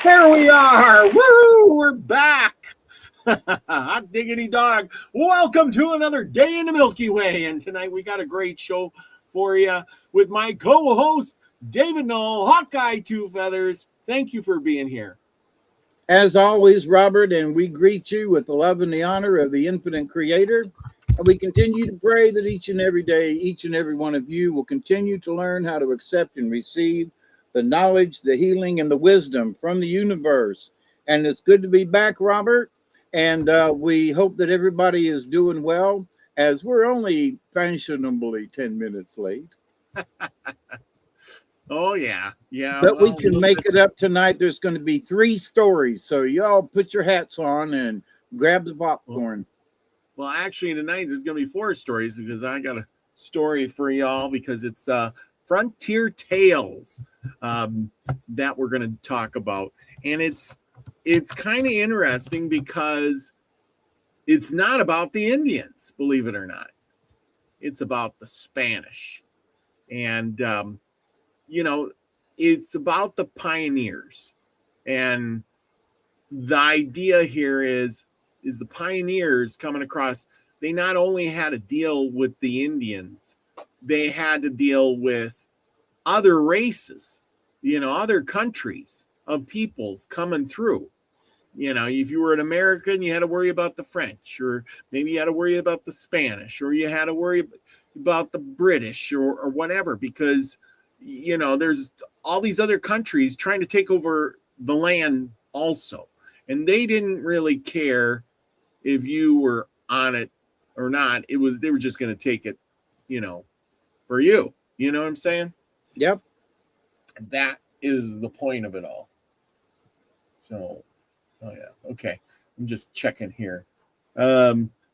There we are. Woo! We're back. Hot diggity dog. Welcome to another day in the Milky Way. And tonight we got a great show for you with my co-host, David Knoll, Hawkeye Two Feathers. Thank you for being here. As always, Robert, and we greet you with the love and the honor of the infinite creator. And we continue to pray that each and every day, each and every one of you will continue to learn how to accept and receive the knowledge, the healing, and the wisdom from the universe. And it's good to be back, Robert. And we hope that everybody is doing well, as we're only fashionably 10 minutes late. Oh, yeah. But we can make it up tonight. There's going to be 3 stories. So y'all put your hats on and grab the popcorn. Well, actually, tonight there's going to be 4 stories because I got a story for y'all because it's Frontier Tales that we're going to talk about. And it's kind of interesting because it's not about the Indians, believe it or not. It's about the Spanish. And, it's about the pioneers. And the idea here is the pioneers coming across, they not only had to deal with the Indians, they had to deal with other races, other countries of peoples coming through. If you were an American, you had to worry about the French, or maybe you had to worry about the Spanish, or you had to worry about the British or whatever, because, there's all these other countries trying to take over the land also. And they didn't really care if you were on it or not. They were just going to take it, for you. You know what I'm saying? Yep. That is the point of it all. So, oh yeah. Okay. I'm just checking here.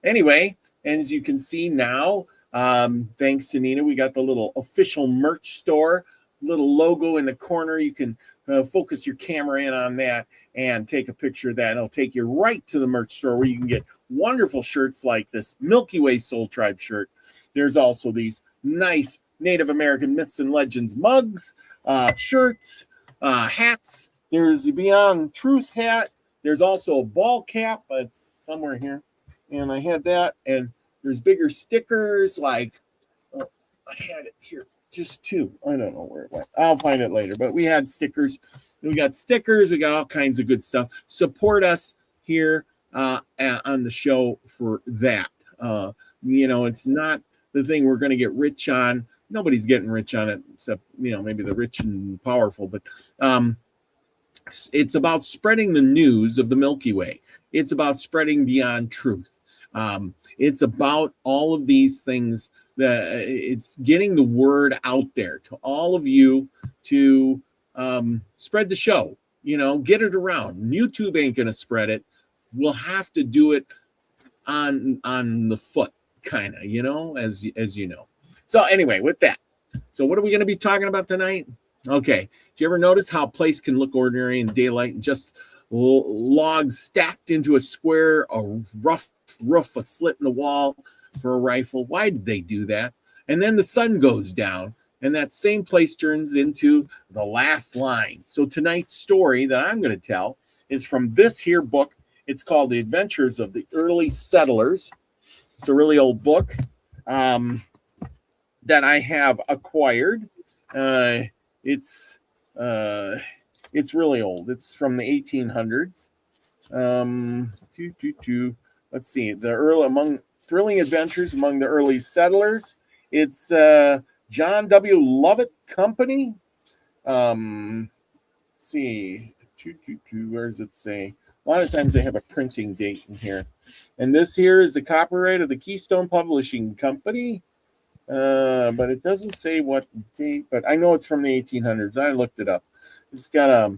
Anyway, as you can see now, thanks to Nina, we got the little official merch store, little logo in the corner. You can focus your camera in on that and take a picture of that. It'll take you right to the merch store where you can get wonderful shirts like this Milky Way Soul Tribe shirt. There's also these nice Native American myths and legends mugs, shirts, hats. There's the Beyond Truth hat. There's also a ball cap. It's somewhere here. And I had that. And there's bigger stickers like, I had it here. Just 2. I don't know where it went. I'll find it later. But we had stickers. We got stickers. We got all kinds of good stuff. Support us here on the show for that. It's not the thing we're going to get rich on. Nobody's getting rich on it except, maybe the rich and powerful. But it's about spreading the news of the Milky Way. It's about spreading Beyond Truth. It's about all of these things. It's getting the word out there to all of you to spread the show. Get it around. YouTube ain't going to spread it. We'll have to do it on the foot, kind of, as you know. So anyway, with that, so what are we going to be talking about tonight? Okay. Do you ever notice how a place can look ordinary in daylight and just logs stacked into a square, a rough roof, a slit in the wall for a rifle? Why did they do that? And then the sun goes down and that same place turns into the last line. So tonight's story that I'm going to tell is from this here book. It's called The Adventures of the Early Settlers. It's a really old book that I have acquired. It's really old. It's from the 1800s. Let's see. Thrilling Adventures Among the Early Settlers. It's John W. Lovett Company. Let's see. Where does it say? A lot of times they have a printing date in here. And this here is the copyright of the Keystone Publishing Company. But it doesn't say what date, but I know it's from the 1800s. I looked it up. It's got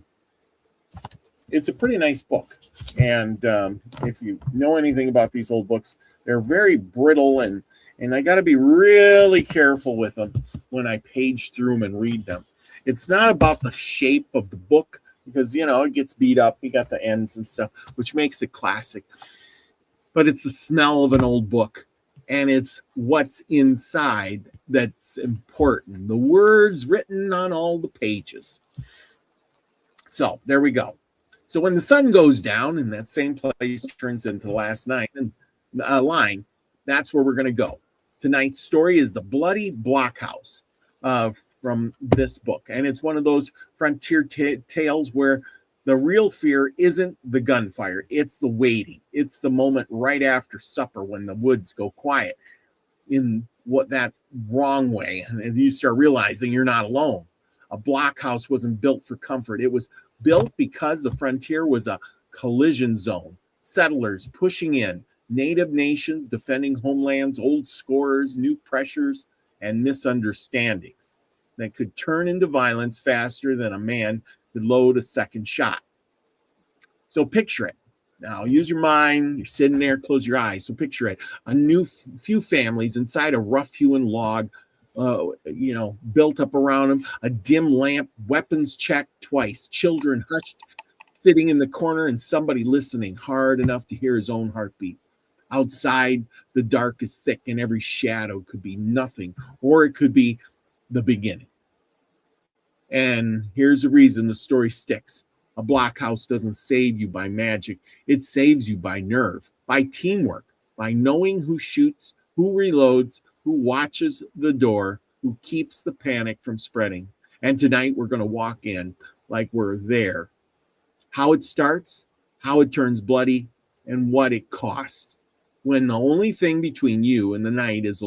it's a pretty nice book. And if you know anything about these old books, they're very brittle and I got to be really careful with them when I page through them and read them. It's not about the shape of the book because, it gets beat up. You got the ends and stuff, which makes it classic. But it's the smell of an old book. And it's what's inside that's important. The words written on all the pages. So there we go. So when the sun goes down and that same place turns into the last night and line, that's where we're going to go. Tonight's story is The Bloody Blockhouse from this book. And it's one of those frontier tales where the real fear isn't the gunfire. It's the waiting. It's the moment right after supper when the woods go quiet in what that wrong way. And as you start realizing you're not alone. A blockhouse wasn't built for comfort. It was built because the frontier was a collision zone. Settlers pushing in, native nations defending homelands, old scorers, new pressures, and misunderstandings that could turn into violence faster than a man could load a second shot. So picture it. Now use your mind. You're sitting there, close your eyes. So picture it. A few families inside a rough-hewn log, built up around them, a dim lamp, weapons checked twice, children hushed, sitting in the corner, and somebody listening hard enough to hear his own heartbeat. Outside, the dark is thick, and every shadow could be nothing, or it could be the beginning. And here's the reason the story sticks. A blockhouse doesn't save you by magic. It saves you by nerve, by teamwork, by knowing who shoots, who reloads, who watches the door, who keeps the panic from spreading. And tonight we're going to walk in like we're there. How it starts, how it turns bloody, and what it costs. When the only thing between you and the night is the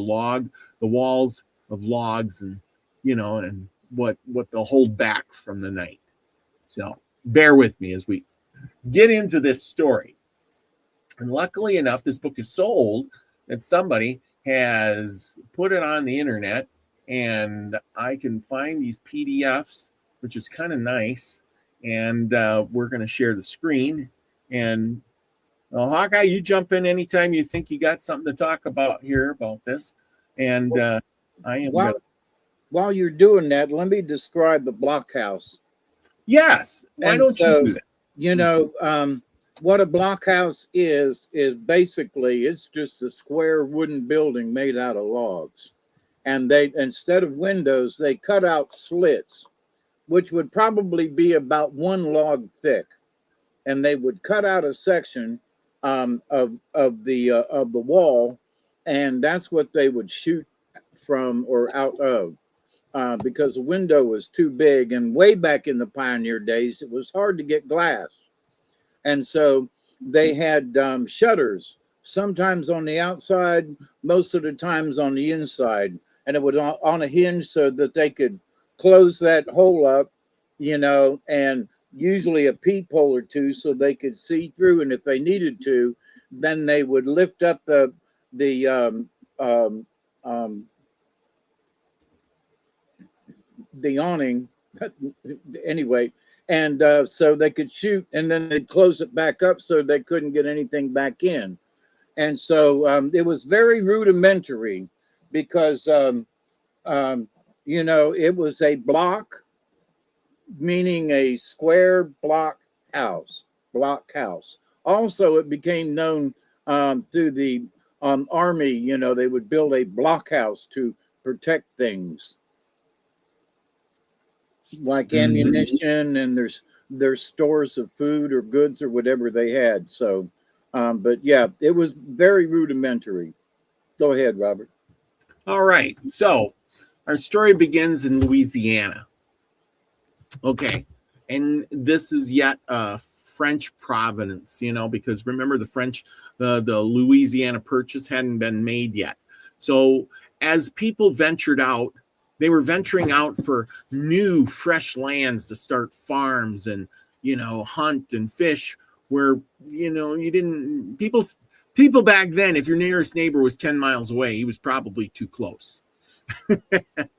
walls of logs, and and what they'll hold back from the night. So bear with me as we get into this story. And luckily enough, this book is so old that somebody has put it on the internet, and I can find these PDFs, which is kind of nice. And we're going to share the screen. And Hawkeye, you jump in anytime you think you got something to talk about here about this. And I am. While you're doing that, let me describe the blockhouse. Yes. Why don't you do that? What a blockhouse is basically, it's just a square wooden building made out of logs. And they, instead of windows, they cut out slits, which would probably be about one log thick. And they would cut out a section of the wall, and that's what they would shoot from or out of. Because the window was too big, and way back in the pioneer days, it was hard to get glass. And so they had shutters, sometimes on the outside, most of the times on the inside. And it was on a hinge so that they could close that hole up, and usually a peephole or two so they could see through. And if they needed to, then they would lift up the awning anyway, and so they could shoot, and then they'd close it back up so they couldn't get anything back in. And so it was very rudimentary because it was a block, meaning a square block house. Also, it became known through the army. They would build a blockhouse to protect things like ammunition, and there's stores of food or goods or whatever they had. So, but yeah, it was very rudimentary. Go ahead, Robert. All right. So our story begins in Louisiana. Okay. And this is yet a French province, because remember the French, the Louisiana Purchase hadn't been made yet. So as people ventured out, they were venturing out for new, fresh lands to start farms and, hunt and fish where, you didn't, people back then, if your nearest neighbor was 10 miles away, he was probably too close.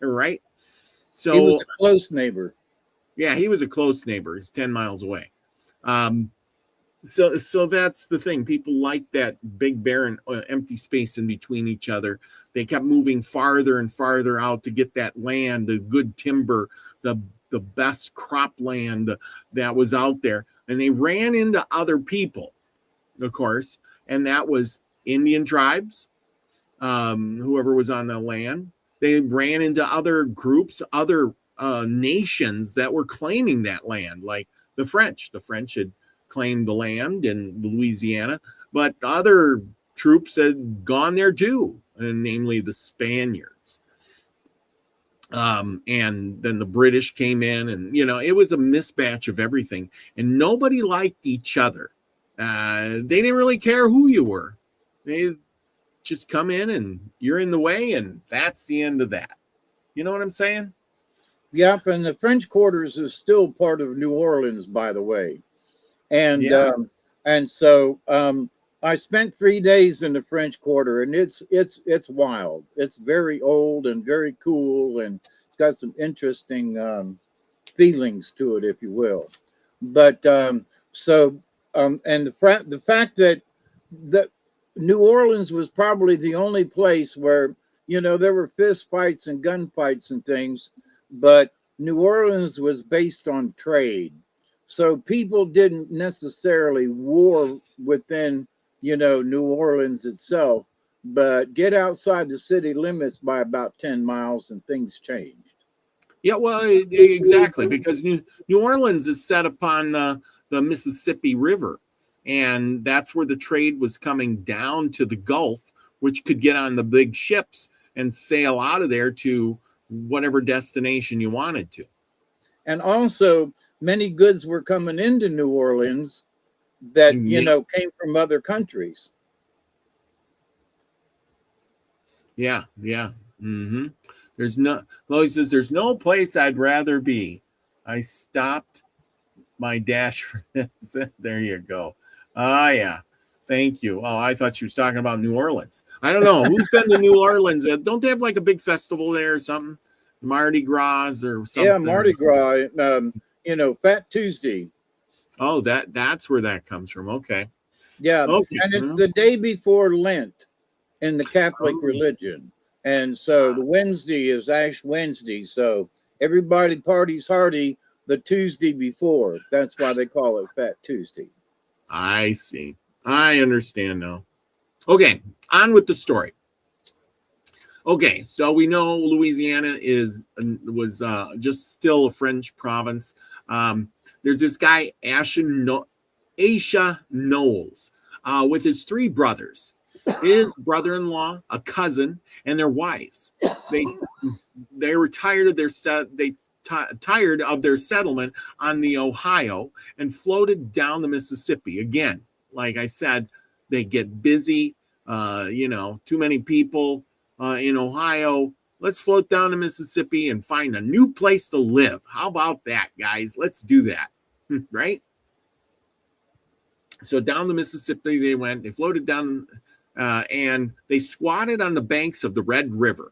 Right? So he was a close neighbor. Yeah, he was a close neighbor. He's 10 miles away. So that's the thing. People like that big barren empty space in between each other. They kept moving farther and farther out to get that land, the good timber, the best cropland that was out there. And they ran into other people, of course, and that was Indian tribes, whoever was on the land. They ran into other groups, other nations that were claiming that land, like the French. The French had claimed the land in Louisiana, but other troops had gone there too, and namely the Spaniards. And then the British came in, and it was a mismatch of everything, and nobody liked each other. They didn't really care who you were. They just come in and you're in the way, and that's the end of that. You know what I'm saying? Yep, and the French Quarters is still part of New Orleans, by the way. And Yeah. and so I spent 3 days in the French Quarter, and it's wild. It's very old and very cool, and it's got some interesting feelings to it, if you will. But and the fact that New Orleans was probably the only place where there were fist fights and gunfights and things, but New Orleans was based on trade. So people didn't necessarily war within, New Orleans itself, but get outside the city limits by about 10 miles and things changed. Yeah, well, exactly, because New Orleans is set upon the Mississippi River, and that's where the trade was coming down to the Gulf, which could get on the big ships and sail out of there to whatever destination you wanted to. And also, many goods were coming into New Orleans that, came from other countries. Yeah, yeah. Mm-hmm. Lois says, there's no place I'd rather be. I stopped my dash for this. There you go. Ah, yeah. Thank you. Oh, I thought she was talking about New Orleans. I don't know. Who's been to New Orleans? Don't they have like a big festival there or something? Mardi Gras or something? Yeah, Mardi Gras. Fat Tuesday. Oh, that's where that comes from. Okay. Yeah. Okay. And it's the day before Lent in the Catholic religion. And so the Wednesday is Ash Wednesday. So everybody parties hardy the Tuesday before. That's why they call it Fat Tuesday. I see. I understand now. Okay, on with the story. Okay, so we know Louisiana was just still a French province. There's this guy, Asha Knowles, with his 3 brothers, his brother-in-law, a cousin, and their wives. They were tired of tired of their settlement on the Ohio and floated down the Mississippi. Again, like I said, they get busy, too many people in Ohio. Let's float down to Mississippi and find a new place to live. How about that, guys? Let's do that, right? So down the Mississippi they went. They floated down and they squatted on the banks of the Red River.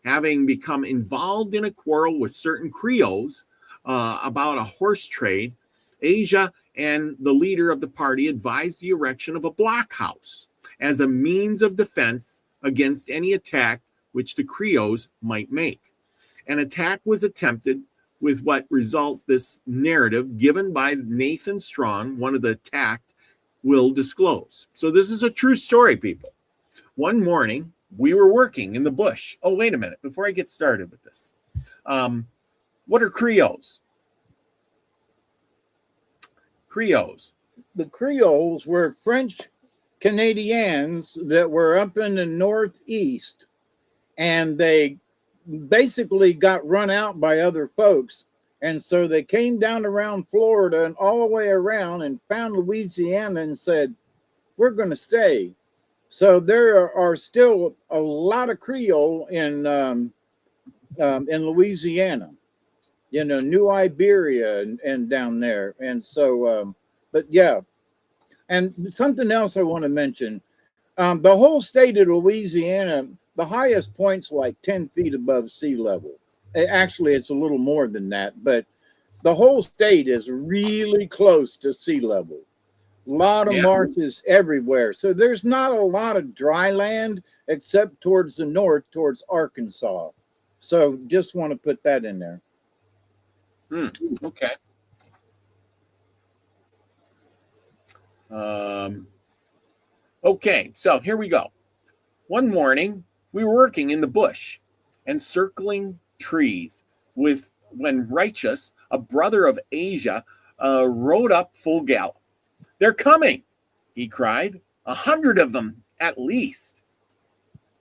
Having become involved in a quarrel with certain Creoles about a horse trade, Asia and the leader of the party advised the erection of a blockhouse as a means of defense against any attack which the Creoles might make. An attack was attempted, with what result this narrative given by Nathan Strong, one of the attacked, will disclose. So this is a true story, people. One morning, we were working in the bush. Oh, wait a minute. Before I get started with this, what are Creoles? Creoles. The Creoles were French Canadians that were up in the Northeast, and they basically got run out by other folks. And so they came down around Florida and all the way around and found Louisiana and said, we're going to stay. So there are still a lot of Creole in Louisiana, New Iberia and down there. And so, but yeah. And something else I want to mention, the whole state of Louisiana, the highest point's like 10 feet above sea level. Actually, it's a little more than that, but the whole state is really close to sea level. A lot of marshes everywhere. So there's not a lot of dry land except towards the north, towards Arkansas. So just want to put that in there. Okay. Okay, so here we go. One morning, we were working in the bush and circling trees when Righteous, a brother of Asia, rode up full gallop. They're coming, he cried. 100 of them at least.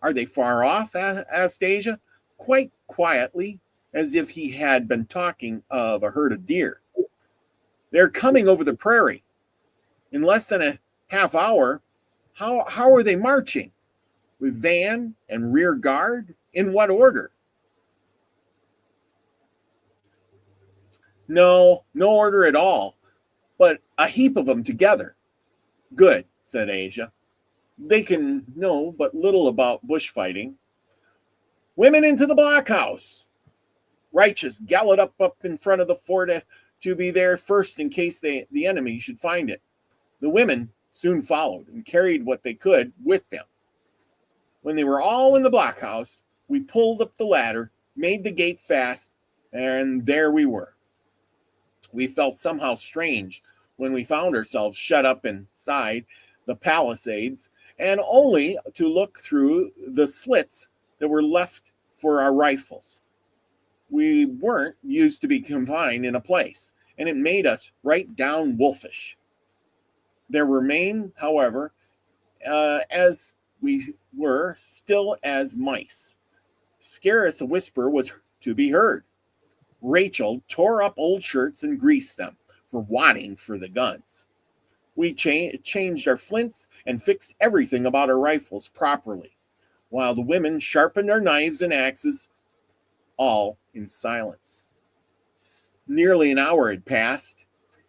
Are they far off? Asked Asia, quite quietly, as if he had been talking of a herd of deer. They're coming over the prairie. In less than a half hour, how are they marching? With van and rear guard? In what order? No order at all, but a heap of them together. Good, said Asia. They can know but little about bushfighting. Women into the blockhouse. Righteous galloped up in front of the fort to be there first in case the enemy should find it. The women soon followed and carried what they could with them. When they were all in the blockhouse, we pulled up the ladder, made the gate fast, and there we were. We felt somehow strange when we found ourselves shut up inside the palisades, and only to look through the slits that were left for our rifles. We weren't used to be confined in a place, and it made us right down wolfish. There remained, however, as we were, still as mice. Scarce a whisper was to be heard. Rachel tore up old shirts and greased them for wadding for the guns. We changed our flints and fixed everything about our rifles properly, while the women sharpened our knives and axes, all in silence. Nearly an hour had passed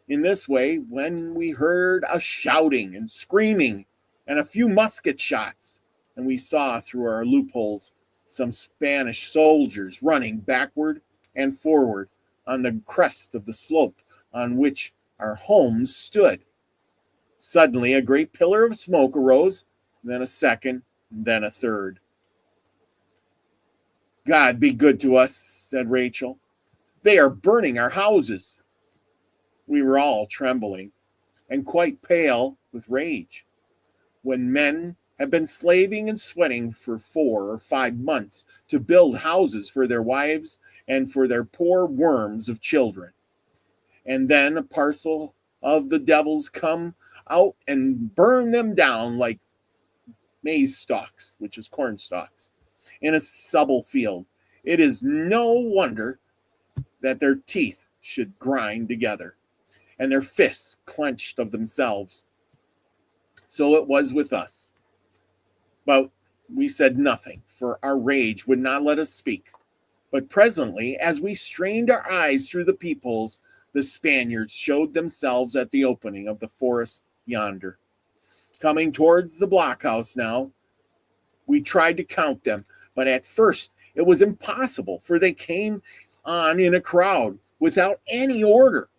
in this way when we heard a shouting and screaming and a few musket shots, and we saw through our loopholes some Spanish soldiers running backward and forward on the crest of the slope on which our homes stood. Suddenly, a great pillar of smoke arose, then a second, then a third. God be good to us, said Rachel. They are burning our houses. We were all trembling and quite pale with rage. When men have been slaving and sweating for 4 or 5 months to build houses for their wives and for their poor worms of children, and then a parcel of the devils come out and burn them down like maize stalks, which is corn stalks, in a stubble field, it is no wonder that their teeth should grind together and their fists clenched of themselves. So it was with us. But we said nothing, for our rage would not let us speak. But presently, as we strained our eyes through the peepholes, the Spaniards showed themselves at the opening of the forest yonder. Coming towards the blockhouse now, we tried to count them, but at first it was impossible, for they came on in a crowd without any order.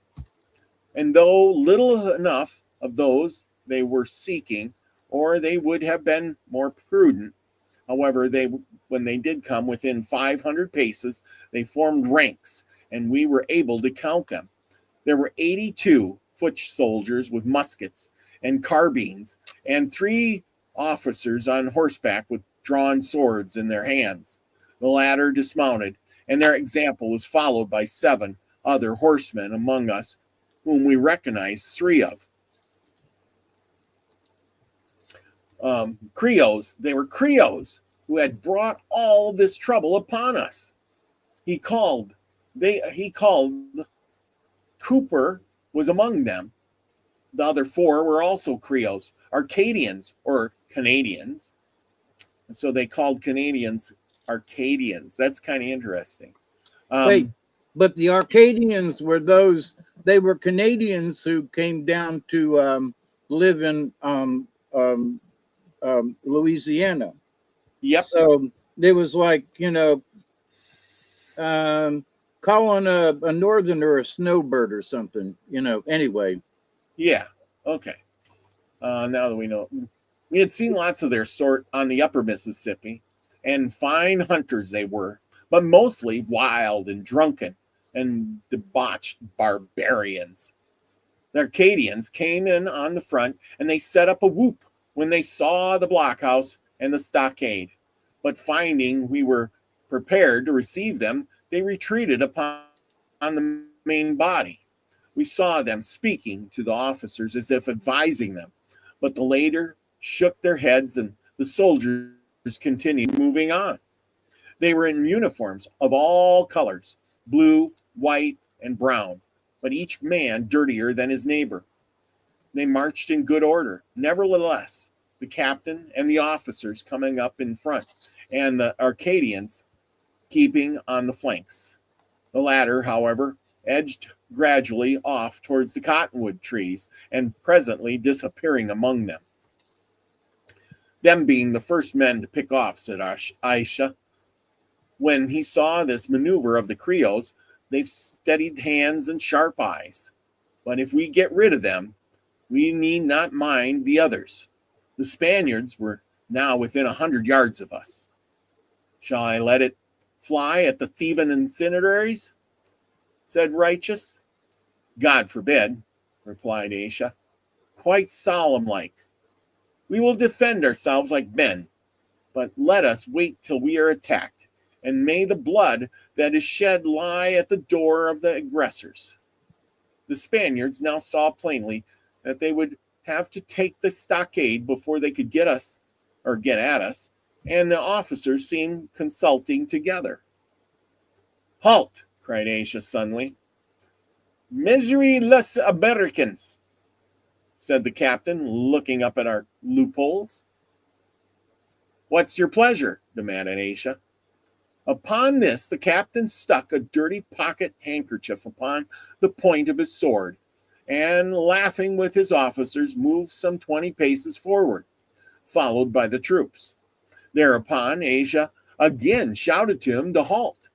And though little enough of those they were seeking, or they would have been more prudent, however, when they did come within 500 paces, they formed ranks, and we were able to count them. There were 82 foot soldiers with muskets and carbines, and 3 officers on horseback with drawn swords in their hands. The latter dismounted, and their example was followed by 7 other horsemen among us, whom we recognized 3 of. Creoles. They were Creoles who had brought all this trouble upon us. He called Cooper was among them. The other 4 were also Creoles, Arcadians or Canadians. And so they called Canadians Arcadians. That's kind of interesting. Wait, but the Arcadians were they were Canadians who came down to live in Louisiana. Yep. So there was like, calling a northerner a snowbird or something, anyway. Yeah. Okay. Now that we know, we had seen lots of their sort on the upper Mississippi, and fine hunters they were, but mostly wild and drunken and debauched barbarians. The Arcadians came in on the front, and they set up a whoop when they saw the blockhouse and the stockade. But finding we were prepared to receive them, they retreated upon the main body. We saw them speaking to the officers as if advising them, but the latter shook their heads and the soldiers continued moving on. They were in uniforms of all colors, blue, white, and brown, but each man dirtier than his neighbor. They marched in good order. Nevertheless, the captain and the officers coming up in front, and the Arcadians keeping on the flanks. The latter, however, edged gradually off towards the cottonwood trees and presently disappearing among them. Them being the first men to pick off, said Aisha. When he saw this maneuver of the Creoles, they've steadied hands and sharp eyes. But if we get rid of them, we need not mind the others. The Spaniards were now within 100 yards of us. Shall I let it fly at the thieving incendiaries? Said Righteous. God forbid, replied Aisha, quite solemn-like. We will defend ourselves like men, but let us wait till we are attacked, and may the blood that is shed lie at the door of the aggressors. The Spaniards now saw plainly that they would have to take the stockade before they could get us or get at us, and the officers seemed consulting together. Halt, cried Aisha suddenly. Misery les Americans, said the captain, looking up at our loopholes. What's your pleasure? Demanded Aisha. Upon this, the captain stuck a dirty pocket handkerchief upon the point of his sword, and, laughing with his officers, moved some 20 paces forward, followed by the troops. Thereupon, Aisha again shouted to him to halt.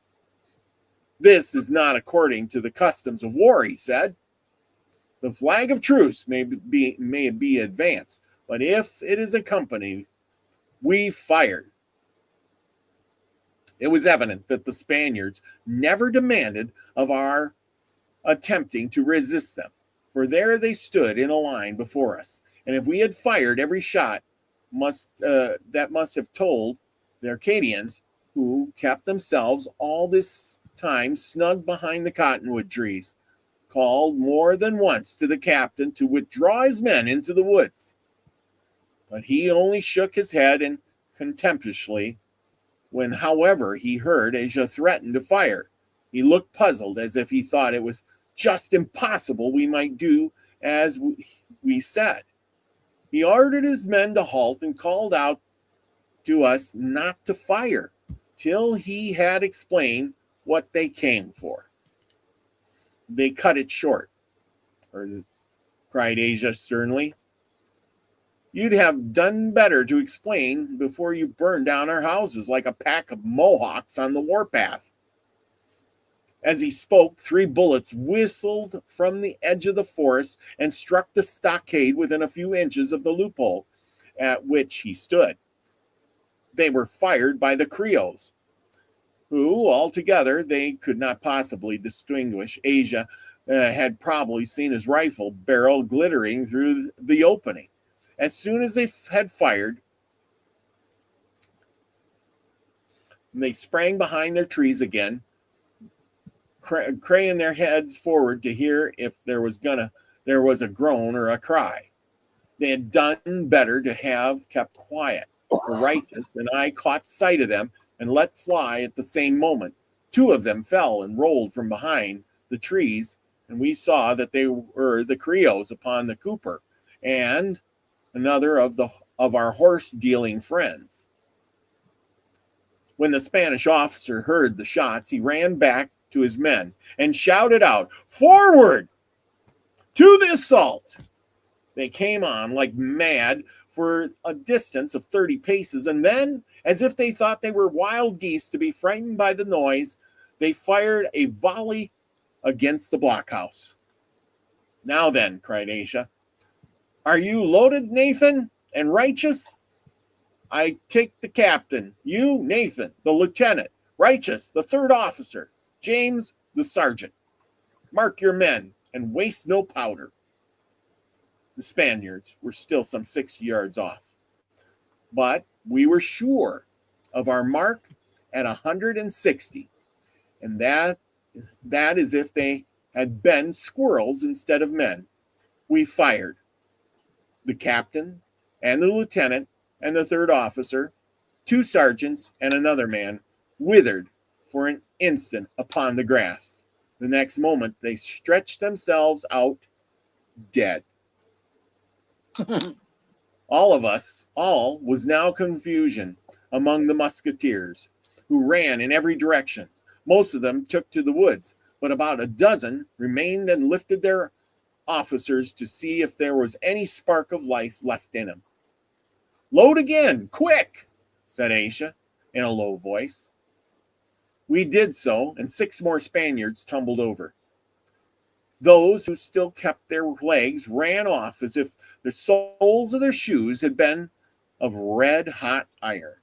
This is not according to the customs of war, he said. The flag of truce may be advanced, but if it is accompanied, we fired. It was evident that the Spaniards never demanded of our attempting to resist them, for there they stood in a line before us, and if we had fired every shot, that must have told the Arcadians, who kept themselves all this time snug behind the cottonwood trees, called more than once to the captain to withdraw his men into the woods. But he only shook his head and contemptuously. When, however, he heard Asia threaten to fire, he looked puzzled, as if he thought it was just impossible we might do as we said. He ordered his men to halt and called out to us not to fire till he had explained what they came for. They cut it short, cried Asia sternly. You'd have done better to explain before you burned down our houses like a pack of Mohawks on the warpath. As he spoke, 3 bullets whistled from the edge of the forest and struck the stockade within a few inches of the loophole at which he stood. They were fired by the Creoles, who, altogether, they could not possibly distinguish. Asia had probably seen his rifle barrel glittering through the opening. As soon as they had fired, they sprang behind their trees again, craning their heads forward to hear if there was a groan or a cry. They had done better to have kept quiet. For Righteous and I caught sight of them and let fly at the same moment. 2 of them fell and rolled from behind the trees, and we saw that they were the Creoles upon the Cooper, and another of our horse-dealing friends. When the Spanish officer heard the shots, he ran back to his men and shouted out, "Forward! To the assault!" They came on like mad for a distance of 30 paces, and then, as if they thought they were wild geese to be frightened by the noise, they fired a volley against the blockhouse. Now then, cried Aisha, are you loaded, Nathan, and Righteous? I take the captain, you, Nathan, the lieutenant, Righteous, the 3rd officer, James, the sergeant. Mark your men, and waste no powder. The Spaniards were still some 60 yards off, but we were sure of our mark at 160, and that is if they had been squirrels instead of men. We fired. The captain and the lieutenant and the third officer, 2 sergeants and another man, withered for an instant upon the grass. The next moment they stretched themselves out dead. All was now confusion among the musketeers, who ran in every direction. Most of them took to the woods, but about a dozen remained and lifted their officers to see if there was any spark of life left in him. "Load again, quick," said Aisha in a low voice. We did so, and 6 more Spaniards tumbled over. Those who still kept their legs ran off as if the soles of their shoes had been of red-hot iron.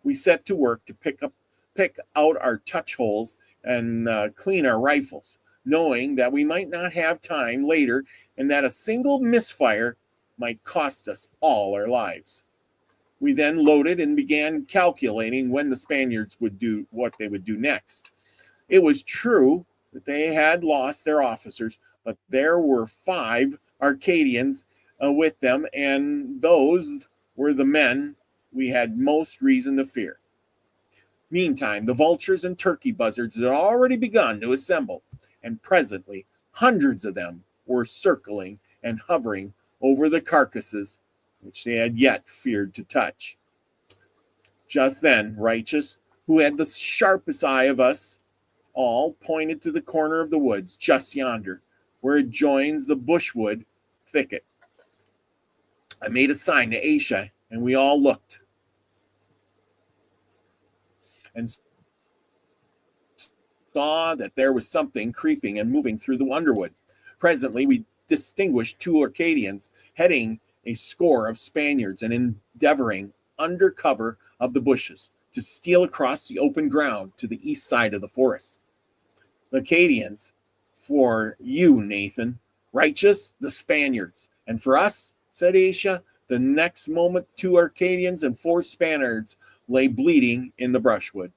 We set to work to pick out our touch holes and clean our rifles, knowing that we might not have time later and that a single misfire might cost us all our lives. We then loaded and began calculating when the Spaniards would do what they would do next. It was true that they had lost their officers, but there were 5 Arcadians with them, and those were the men we had most reason to fear. Meantime, the vultures and turkey buzzards had already begun to assemble, and presently hundreds of them were circling and hovering over the carcasses which they had yet feared to touch. Just then, Righteous, who had the sharpest eye of us all, pointed to the corner of the woods just yonder, where it joins the bushwood thicket. I made a sign to Aisha, and we all looked and saw that there was something creeping and moving through the underwood. Presently, we distinguished 2 Arcadians heading a score of Spaniards and endeavoring, under cover of the bushes, to steal across the open ground to the east side of the forest. The Acadians, for you, Nathan; Righteous, the Spaniards; and for us, said Aisha. The next moment 2 Arcadians and 4 Spaniards lay bleeding in the brushwood.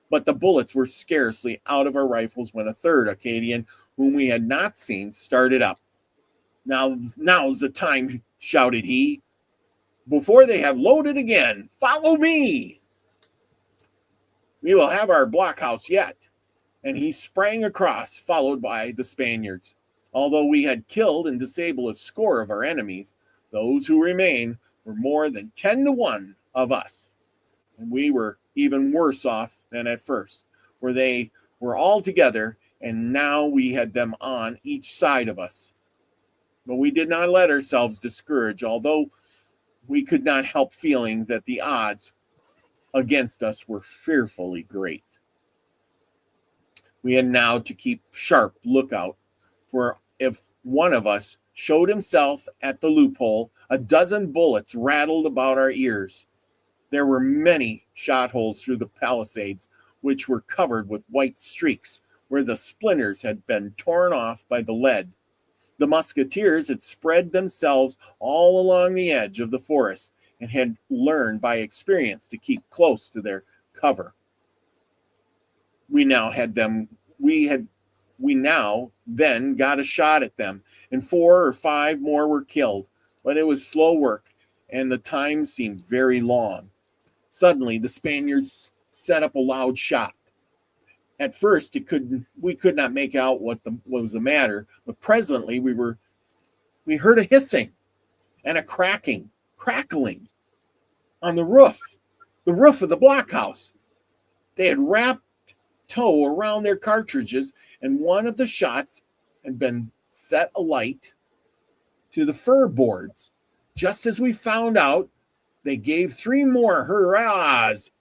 But the bullets were scarcely out of our rifles when a 3rd Acadian, whom we had not seen, started up. Now's the time," shouted he, "before they have loaded again. Follow me. We will have our blockhouse yet." And he sprang across, followed by the Spaniards. Although we had killed and disabled a score of our enemies, those who remained were more than 10 to 1 of us. And we were even worse off than at first, for they were all together, and now we had them on each side of us. But we did not let ourselves discourage, although we could not help feeling that the odds against us were fearfully great. We had now to keep sharp lookout, for if one of us showed himself at the loophole, a dozen bullets rattled about our ears. There were many shot holes through the palisades, which were covered with white streaks, where the splinters had been torn off by the lead. The musketeers had spread themselves all along the edge of the forest and had learned by experience to keep close to their cover. We now then got a shot at them, and 4 or 5 more were killed, but it was slow work, and the time seemed very long. Suddenly, the Spaniards set up a loud shot. At first, we could not make out what was the matter, but presently we heard a hissing and a crackling on the roof of the blockhouse. They had wrapped tow around their cartridges, and one of the shots had been set alight to the fir boards. Just as we found out, they gave 3 more hurrahs,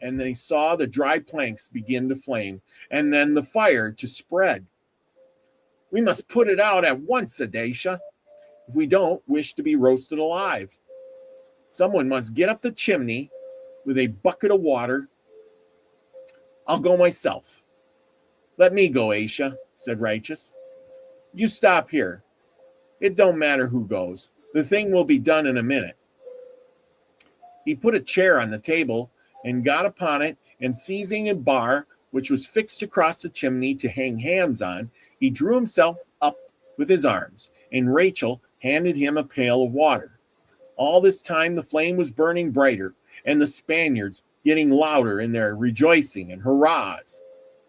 and they saw the dry planks begin to flame, and then the fire to spread. "We must put it out at once," said Aisha, "if we don't wish to be roasted alive. Someone must get up the chimney with a bucket of water. I'll go myself." "Let me go, Aisha," said Righteous. "You stop here. It don't matter who goes. The thing will be done in a minute." He put a chair on the table and got upon it, and seizing a bar which was fixed across the chimney to hang hams on, he drew himself up with his arms, and Rachel handed him a pail of water. All this time the flame was burning brighter, and the Spaniards getting louder in their rejoicing and hurrahs.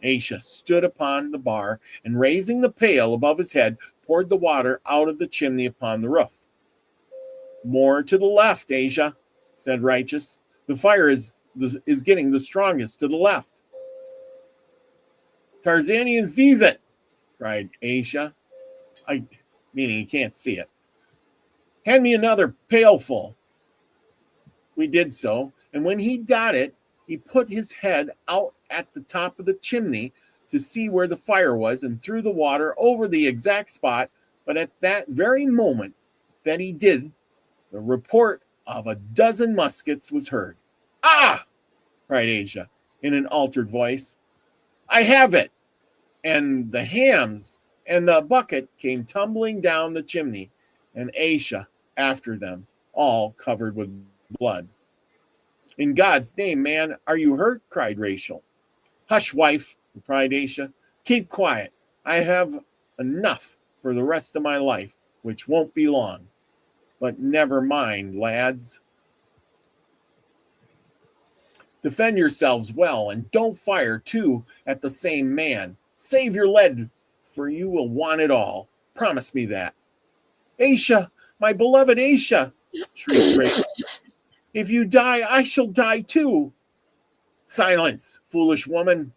Aisha stood upon the bar, and raising the pail above his head, poured the water out of the chimney upon the roof. More to the left, Asia, said Righteous. The fire is getting the strongest to the left. Tarzanian sees it, cried Aisha, meaning he can't see it. Hand me another pailful. We did so, and when he got it, he put his head out at the top of the chimney to see where the fire was and threw the water over the exact spot. But at that very moment that he did, the report of a dozen muskets was heard. Ah! Cried Asia in an altered voice. I have it! And the hams and the bucket came tumbling down the chimney, and Aisha after them, all covered with blood. In God's name, man, are you hurt? Cried Rachel. Hush, wife, replied Aisha. Keep quiet. I have enough for the rest of my life, which won't be long. But never mind, lads. Defend yourselves well, and don't fire, too, at the same man. Save your lead, for you will want it all. Promise me that. Aisha, my beloved Aisha, shrieked Rachel. If you die, I shall die, too. Silence, foolish woman.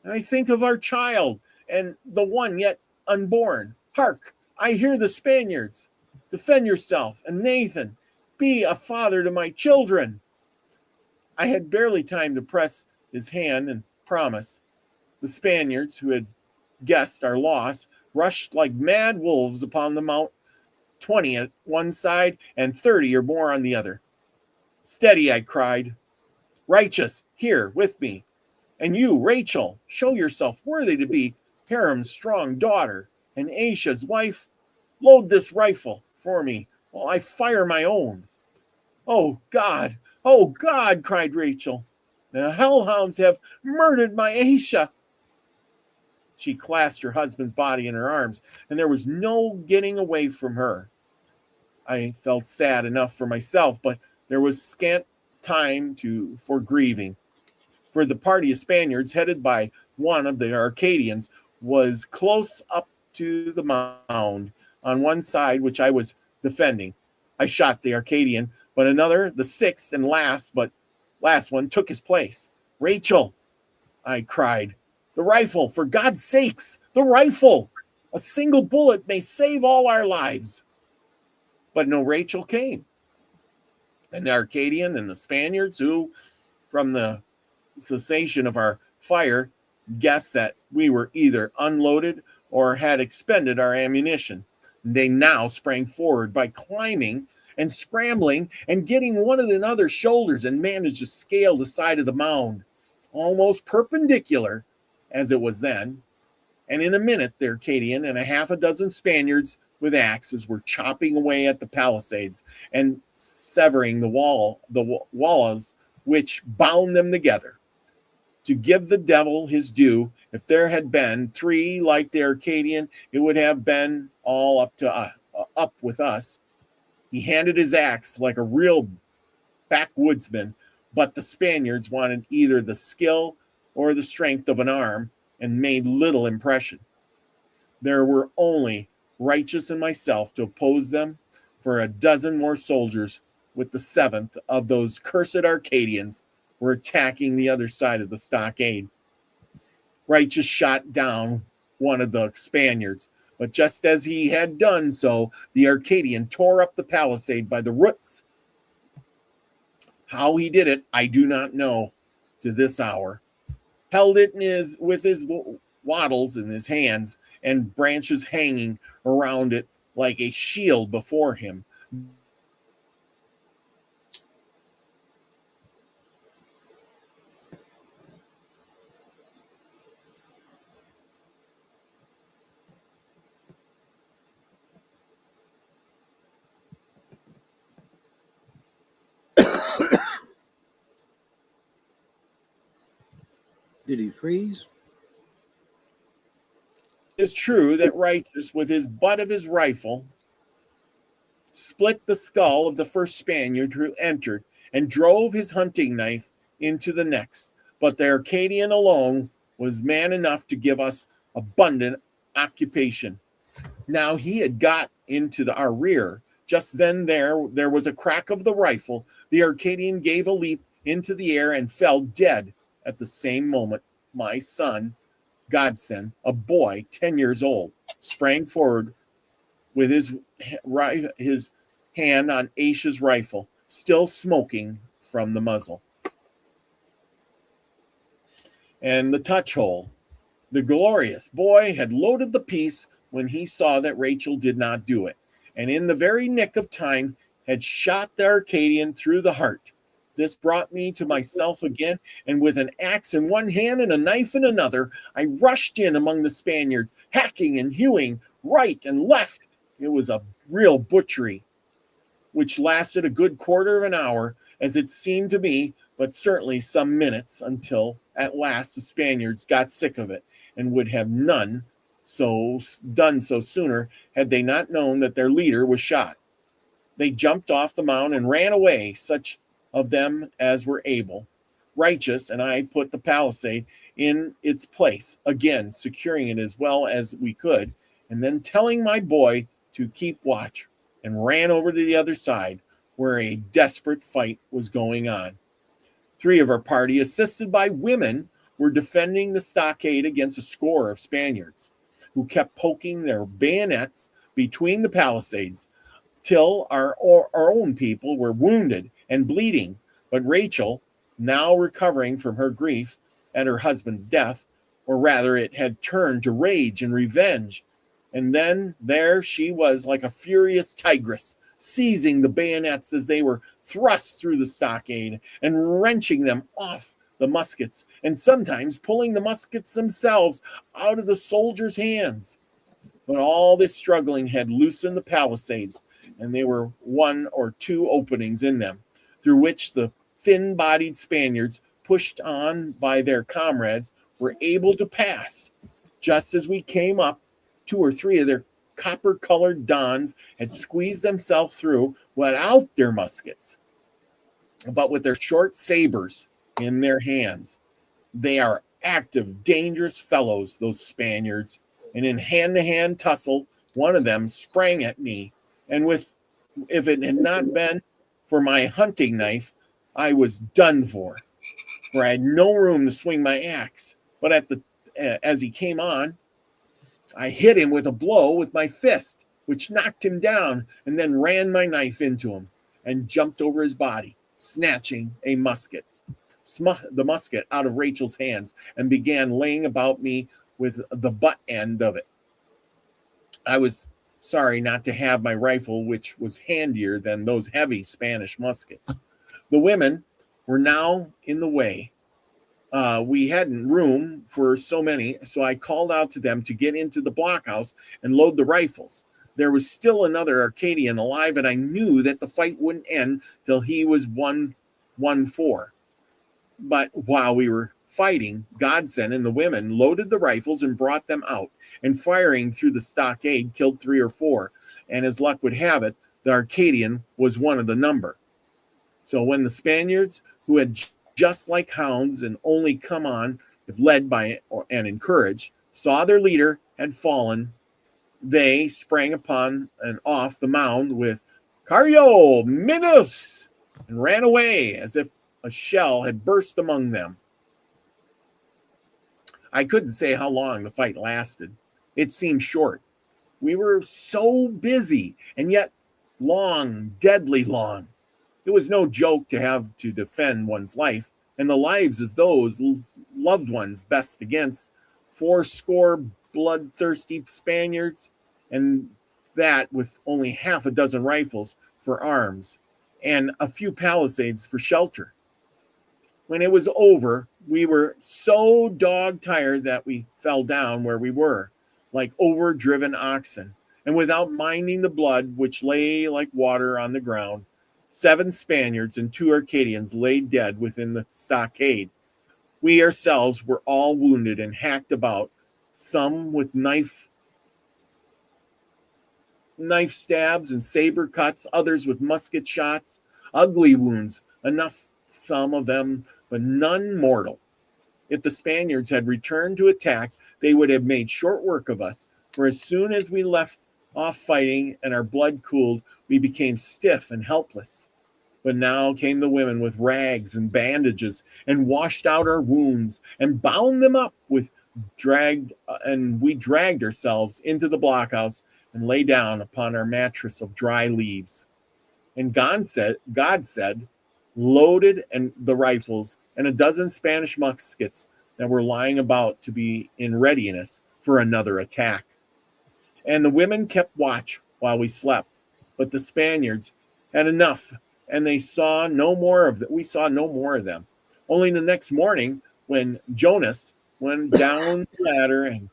I think of our child, and the one yet unborn. Hark, I hear the Spaniards. Defend yourself, and Nathan, be a father to my children. I had barely time to press his hand and promise. The Spaniards, who had guessed our loss, rushed like mad wolves upon the mount, 20 at one side and 30 or more on the other. Steady, I cried. Righteous, here with me. And you, Rachel, show yourself worthy to be Haram's strong daughter and Aisha's wife. Load this rifle for me while I fire my own. Oh, God, cried Rachel. The hellhounds have murdered my Aisha. She clasped her husband's body in her arms, and there was no getting away from her. I felt sad enough for myself, but there was scant time for grieving. For the party of Spaniards, headed by one of the Arcadians, was close up to the mound on one side, which I was defending. I shot the Arcadian, but another, the sixth and last one, took his place. Rachel, I cried, the rifle, for God's sakes, the rifle! A single bullet may save all our lives. But no Rachel came. And the Arcadian and the Spaniards, who, from the cessation of our fire, guessed that we were either unloaded or had expended our ammunition. They now sprang forward by climbing and scrambling and getting one of another's shoulders and managed to scale the side of the mound, almost perpendicular as it was then. And in a minute, the Arcadian and a half a dozen Spaniards with axes were chopping away at the palisades and severing the walls which bound them together. To give the devil his due, if there had been three like the Arcadian, it would have been all up with us. He handed his axe like a real backwoodsman, but the Spaniards wanted either the skill or the strength of an arm and made little impression. There were only Righteous and myself to oppose them, for a dozen more soldiers with the seventh of those cursed Arcadians were attacking the other side of the stockade. Righteous shot down one of the Spaniards, but just as he had done so, the Arcadian tore up the palisade by the roots. How he did it, I do not know to this hour. Held it with his wattles in his hands and branches hanging around it like a shield before him. Did he freeze? It's true that Righteous, with his butt of his rifle, split the skull of the first Spaniard who entered and drove his hunting knife into the next. But the Arcadian alone was man enough to give us abundant occupation. Now he had got into our rear. Just then there was a crack of the rifle. The Arcadian gave a leap into the air and fell dead. At the same moment, my son, Godson, a boy 10 years old, sprang forward with his hand on Aisha's rifle, still smoking from the muzzle. And the touch hole. The glorious boy had loaded the piece when he saw that Rachel did not do it, and in the very nick of time had shot the Arcadian through the heart. This brought me to myself again, and with an axe in one hand and a knife in another, I rushed in among the Spaniards, hacking and hewing right and left. It was a real butchery, which lasted a good quarter of an hour, as it seemed to me, but certainly some minutes, until at last the Spaniards got sick of it, and would have done so sooner had they not known that their leader was shot. They jumped off the mound and ran away, such of them as were able. Righteous and I put the palisade in its place, again securing it as well as we could, and then telling my boy to keep watch, and ran over to the other side, where a desperate fight was going on. 3 of our party, assisted by women, were defending the stockade against a score of Spaniards, who kept poking their bayonets between the palisades, till our own people were wounded and bleeding. But Rachel, now recovering from her grief at her husband's death, or rather it had turned to rage and revenge, and then there she was like a furious tigress, seizing the bayonets as they were thrust through the stockade and wrenching them off the muskets, and sometimes pulling the muskets themselves out of the soldiers' hands. But all this struggling had loosened the palisades, and there were 1 or 2 openings in them, through which the thin-bodied Spaniards, pushed on by their comrades, were able to pass. Just as we came up, 2 or 3 of their copper-colored dons had squeezed themselves through without their muskets, but with their short sabers in their hands. They are active, dangerous fellows, those Spaniards, and in hand-to-hand tussle, one of them sprang at me, and if it had not been for my hunting knife, I was done for I had no room to swing my axe. But as he came on, I hit him with a blow with my fist, which knocked him down, and then ran my knife into him and jumped over his body, snatching the musket out of Rachel's hands, and began laying about me with the butt end of it. I was sorry not to have my rifle, which was handier than those heavy Spanish muskets. The women were now in the way. We hadn't room for so many, so I called out to them to get into the blockhouse and load the rifles. There was still another Arcadian alive, and I knew that the fight wouldn't end till he was 1-4. But while we were fighting, Godson and the women loaded the rifles and brought them out, and firing through the stockade killed 3 or 4, and as luck would have it, the Arcadian was one of the number. So when the Spaniards, who had just like hounds and only come on if led by and encouraged, saw their leader had fallen, they sprang upon and off the mound with "Carrio, Minus!" and ran away as if a shell had burst among them. I couldn't say how long the fight lasted. It seemed short. We were so busy, and yet long, deadly long. It was no joke to have to defend one's life and the lives of those loved ones best against 80 bloodthirsty Spaniards, and that with only half a dozen rifles for arms and a few palisades for shelter. When it was over, we were so dog-tired that we fell down where we were, like overdriven oxen, and without minding the blood which lay like water on the ground. 7 Spaniards and 2 Arcadians lay dead within the stockade, We ourselves were all wounded and hacked about, some with knife stabs and saber cuts, others with musket shots, ugly wounds, enough, some of them, but none mortal. If the Spaniards had returned to attack, they would have made short work of us, for as soon as we left off fighting and our blood cooled, we became stiff and helpless. But now came the women with rags and bandages and washed out our wounds and bound them up with we dragged ourselves into the blockhouse and lay down upon our mattress of dry leaves. And God said, loaded and the rifles and a dozen Spanish muskets that were lying about to be in readiness for another attack. And the women kept watch while we slept, but the Spaniards had enough, and we saw no more of them. Only the next morning, when Jonas went down the ladder and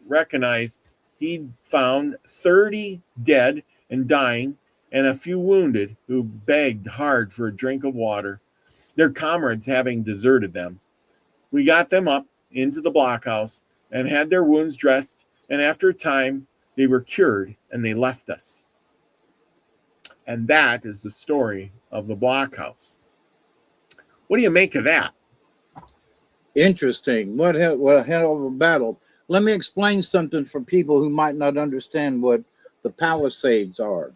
recognized he'd found 30 dead and dying and a few wounded who begged hard for a drink of water, their comrades having deserted them. We got them up into the blockhouse and had their wounds dressed, and after a time they were cured and they left us. And that is the story of the blockhouse. What do you make of that? Interesting. What a hell of a battle. Let me explain something for people who might not understand what the Palisades are.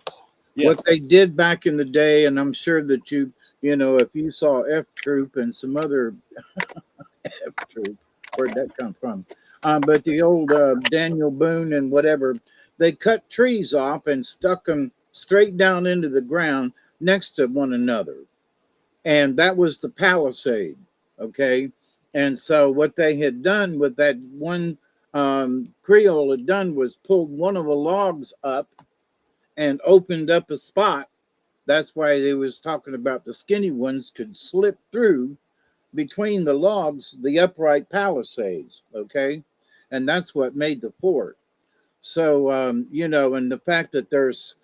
Yes. What they did back in the day, and I'm sure that if you saw F Troop and some other F Troop, where'd that come from? But the old Daniel Boone and whatever, they cut trees off and stuck them straight down into the ground next to one another. And that was the palisade, okay? And so what they had done with that one Creole had done was pulled one of the logs up and opened up a spot. That's why they was talking about the skinny ones could slip through between the logs, the upright palisades, okay? And that's what made the fort. So, and the fact that there's,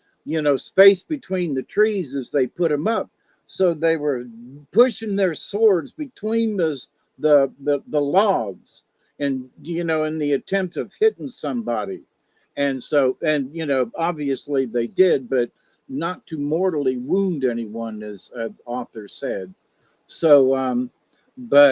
space between the trees as they put them up. So they were pushing their swords between the logs and, in the attempt of hitting somebody. And so, obviously they did, but not to mortally wound anyone, as author said. So,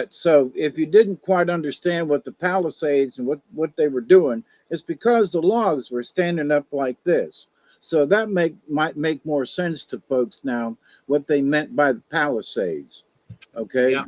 so if you didn't quite understand what the Palisades and what they were doing, it's because the logs were standing up like this. So that might make more sense to folks now, what they meant by the Palisades. Okay. Yeah.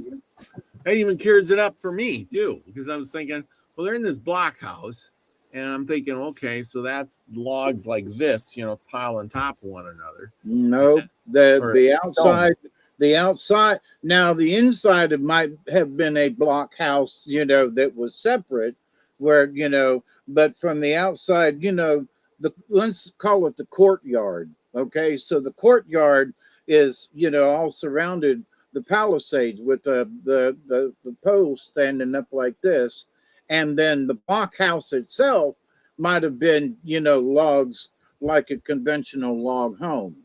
That even clears it up for me too, because I was thinking, well, they're in this blockhouse, and I'm thinking, okay, so that's logs like this, pile on top of one another. No, the outside. Stone. The outside, now the inside might have been a blockhouse, that was separate, where, but from the outside, let's call it the courtyard. Okay, so the courtyard is, all surrounded the palisades with the post standing up like this, and then the blockhouse itself might have been, logs like a conventional log home.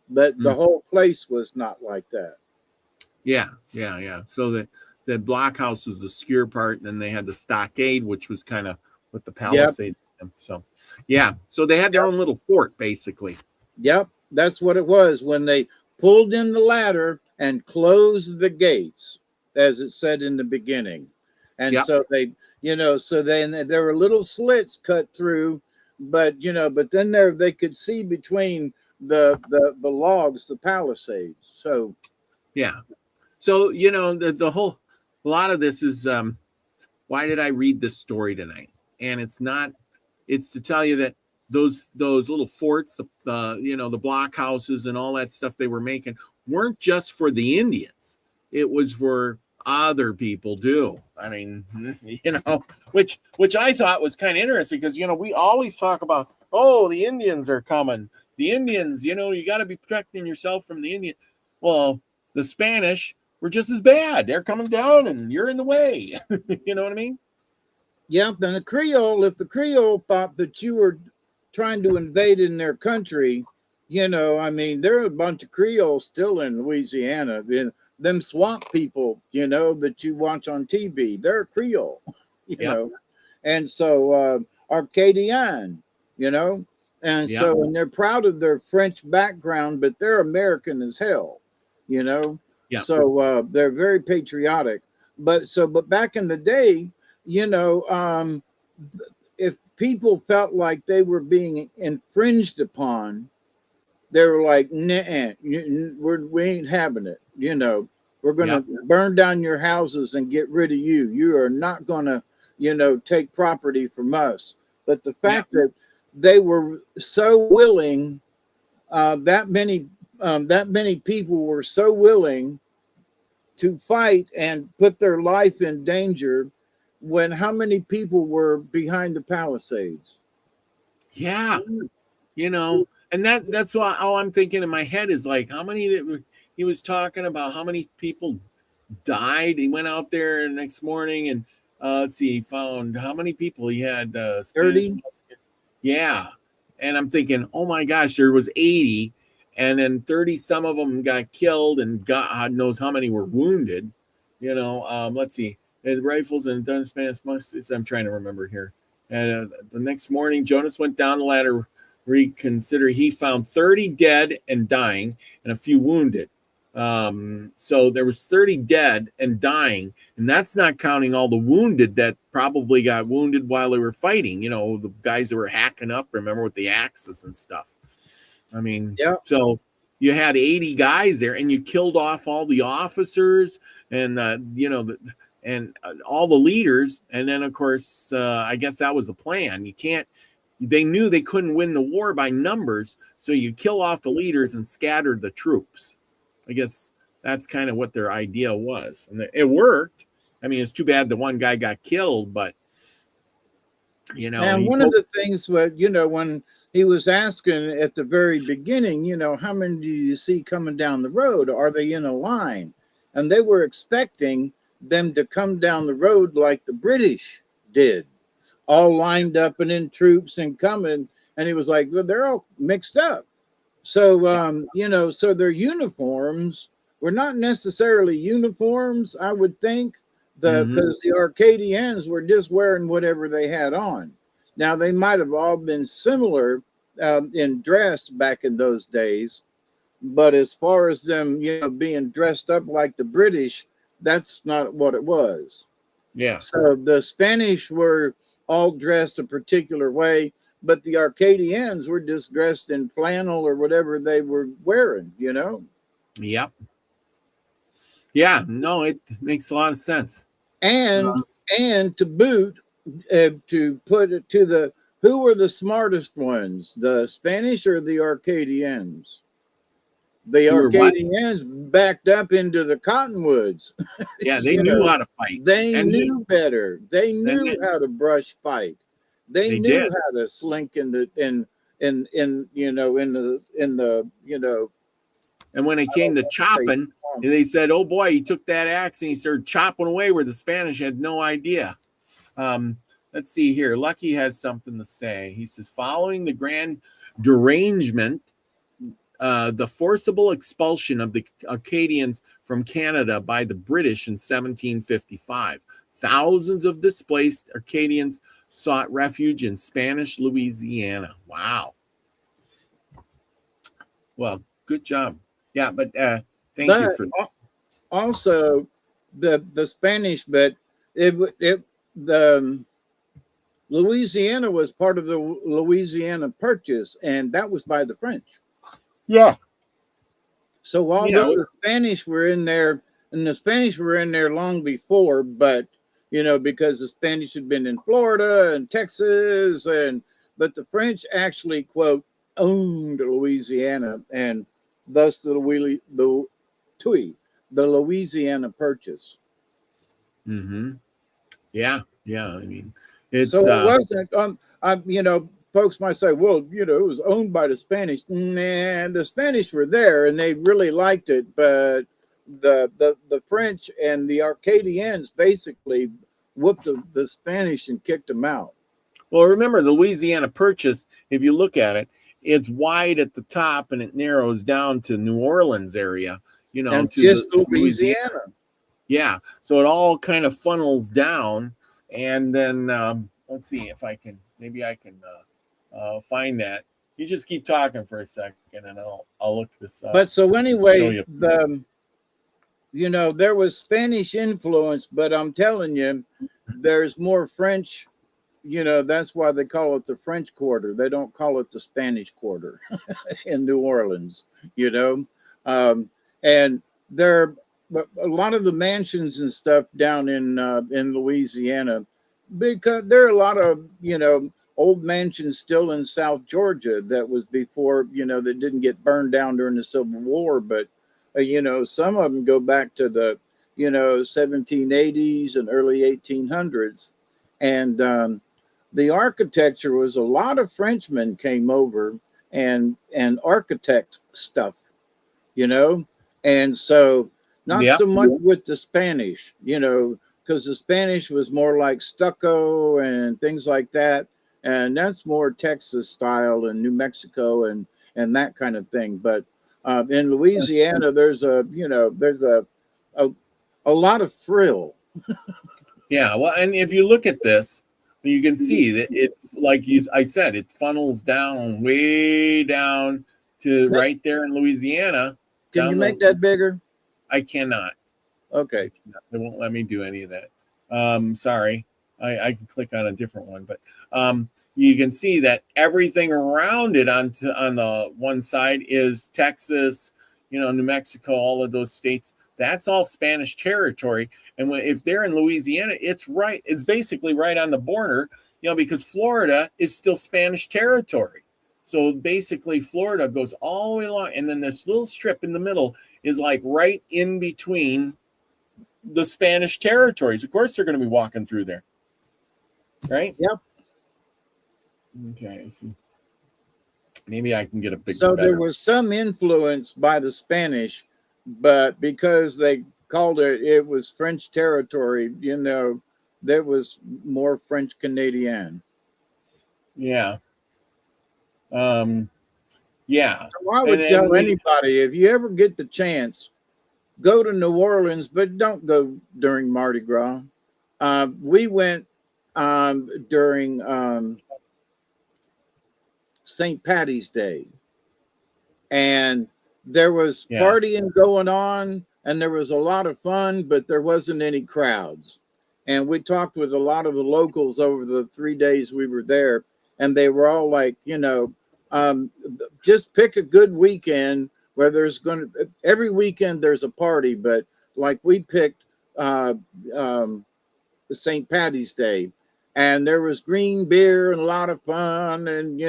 But the whole place was not like that. Yeah. So the blockhouse was the secure part, and then they had the stockade, which was kind of with the palisades. Yep. So, yeah. So they had their own little fort, basically. Yep. That's what it was when they pulled in the ladder and closed the gates, as it said in the beginning. And so they, so then there were little slits cut through, but then they could see between the logs, the palisades. So the whole, a lot of this is why did I read this story tonight? And it's to tell you that those little forts, the blockhouses and all that stuff they were making weren't just for the Indians. It was for other people too. I mean, which I thought was kind of interesting, because we always talk about, oh, the Indians are coming. The Indians, you got to be protecting yourself from the Indian. Well, the Spanish were just as bad. They're coming down and you're in the way. You know what I mean? Yeah. And the Creole, if the Creole thought that you were trying to invade in their country, there are a bunch of Creoles still in Louisiana. them swamp people, that you watch on TV. They're Creole, you Yep. know. And so Arcadian, and Yep. so, and they're proud of their French background, but they're American as hell, you know. Yep. So they're very patriotic. But back in the day, if people felt like they were being infringed upon, they were like, nah, we ain't having it. We're going to burn down your houses and get rid of you. You are not going to, take property from us. But the fact that they were so willing, that many people were so willing to fight and put their life in danger, when how many people were behind the Palisades? Yeah. And that's why all I'm thinking in my head is like, how many he was talking about, how many people died. He went out there the next morning and let's see, he found how many people he had. 30. Yeah. And I'm thinking, oh my gosh, there was 80, and then 30 some of them got killed, and God knows how many were wounded. Let's see, the rifles and guns. I'm trying to remember here. And the next morning, Jonas went down the ladder, reconsider. He found 30 dead and dying, and a few wounded. So there was 30 dead and dying, and that's not counting all the wounded that probably got wounded while they were fighting. The guys that were hacking up, remember, with the axes and stuff. I mean, so you had 80 guys there, and you killed off all the officers and and all the leaders. And then, of course, I guess that was the plan. They knew they couldn't win the war by numbers, so you kill off the leaders and scatter the troops. I guess that's kind of what their idea was. And it worked. I mean, it's too bad the one guy got killed, but, And one of the things, when he was asking at the very beginning, how many do you see coming down the road? Are they in a line? And they were expecting them to come down the road like the British did, all lined up and in troops and coming. And he was like, well, they're all mixed up. So, so their uniforms were not necessarily uniforms, I would think, because the Arcadians were just wearing whatever they had on. Now, they might have all been similar in dress back in those days, but as far as them, being dressed up like the British, that's not what it was. Yeah. So the Spanish were all dressed a particular way, but the Arcadians were just dressed in flannel or whatever they were wearing, Yep. Yeah, no, it makes a lot of sense. And to boot, to put it to who were the smartest ones, the Spanish or the Arcadians? The Arcadians backed up into the cottonwoods. Yeah, they knew how to fight. They knew better. They knew how to brush fight. They knew how to slink in the. And when it came to chopping, they said, "Oh boy, he took that axe and he started chopping away," where the Spanish had no idea. Let's see here. Lucky has something to say. He says, following the grand derangement, the forcible expulsion of the Acadians from Canada by the British in 1755, thousands of displaced Acadians sought refuge in Spanish Louisiana. Wow. Well, good job. Yeah, but thank you for that. Also, the Spanish, but the Louisiana was part of the Louisiana Purchase, and that was by the French. Yeah. So although the Spanish were in there, and the Spanish were in there long before, but because the Spanish had been in Florida and Texas, but the French actually, quote, owned Louisiana, and thus the Louisiana Purchase. Mm-hmm. Yeah. I mean, it's so it wasn't. Folks might say, well, it was owned by the Spanish. Nah, the Spanish were there and they really liked it, but the French and the Arcadians basically whooped the Spanish and kicked them out. Well, remember the Louisiana Purchase, if you look at it, it's wide at the top and it narrows down to New Orleans area, And to just the Louisiana. Yeah, so it all kind of funnels down, and then let's see if I can, maybe I can find that. You just keep talking for a second, and I'll look this up. But so And show anyway, you. there was Spanish influence, but I'm telling you, there's more French. That's why they call it the French Quarter. They don't call it the Spanish Quarter in New Orleans. You know, and there a lot of the mansions and stuff down in Louisiana, because there are a lot of old mansions still in South Georgia that was before that didn't get burned down during the Civil War, but some of them go back to the 1780s and early 1800s, and the architecture was a lot of Frenchmen came over and architect stuff, and so not Yeah, so much with the Spanish, because the Spanish was more like stucco and things like that, and that's more Texas style and New Mexico and that kind of thing. But in Louisiana, there's a, a lot of frill. yeah. Well, and if you look at this, you can see that I said, it funnels down way down to right there in Louisiana. Can you make that bigger? I cannot. Okay. They won't let me do any of that. Sorry. I can click on a different one, but you can see that everything around it on the one side is Texas, New Mexico, all of those states. That's all Spanish territory. And if they're in Louisiana, it's basically right on the border, because Florida is still Spanish territory. So basically Florida goes all the way along, and then this little strip in the middle is like right in between the Spanish territories. Of course, they're going to be walking through there, right? Yep. Okay, I see. Maybe I can get a big. So there was some influence by the Spanish, but because they called it was French territory, there was more French Canadian. Yeah. Yeah. So I would tell anybody, if you ever get the chance, go to New Orleans, but don't go during Mardi Gras. We went during St. Patty's Day, and there was partying going on, and there was a lot of fun, but there wasn't any crowds. And we talked with a lot of the locals over the 3 days we were there, and they were all like, just pick a good weekend where there's every weekend there's a party, but like we picked the St. Patty's Day, and there was green beer and a lot of fun, and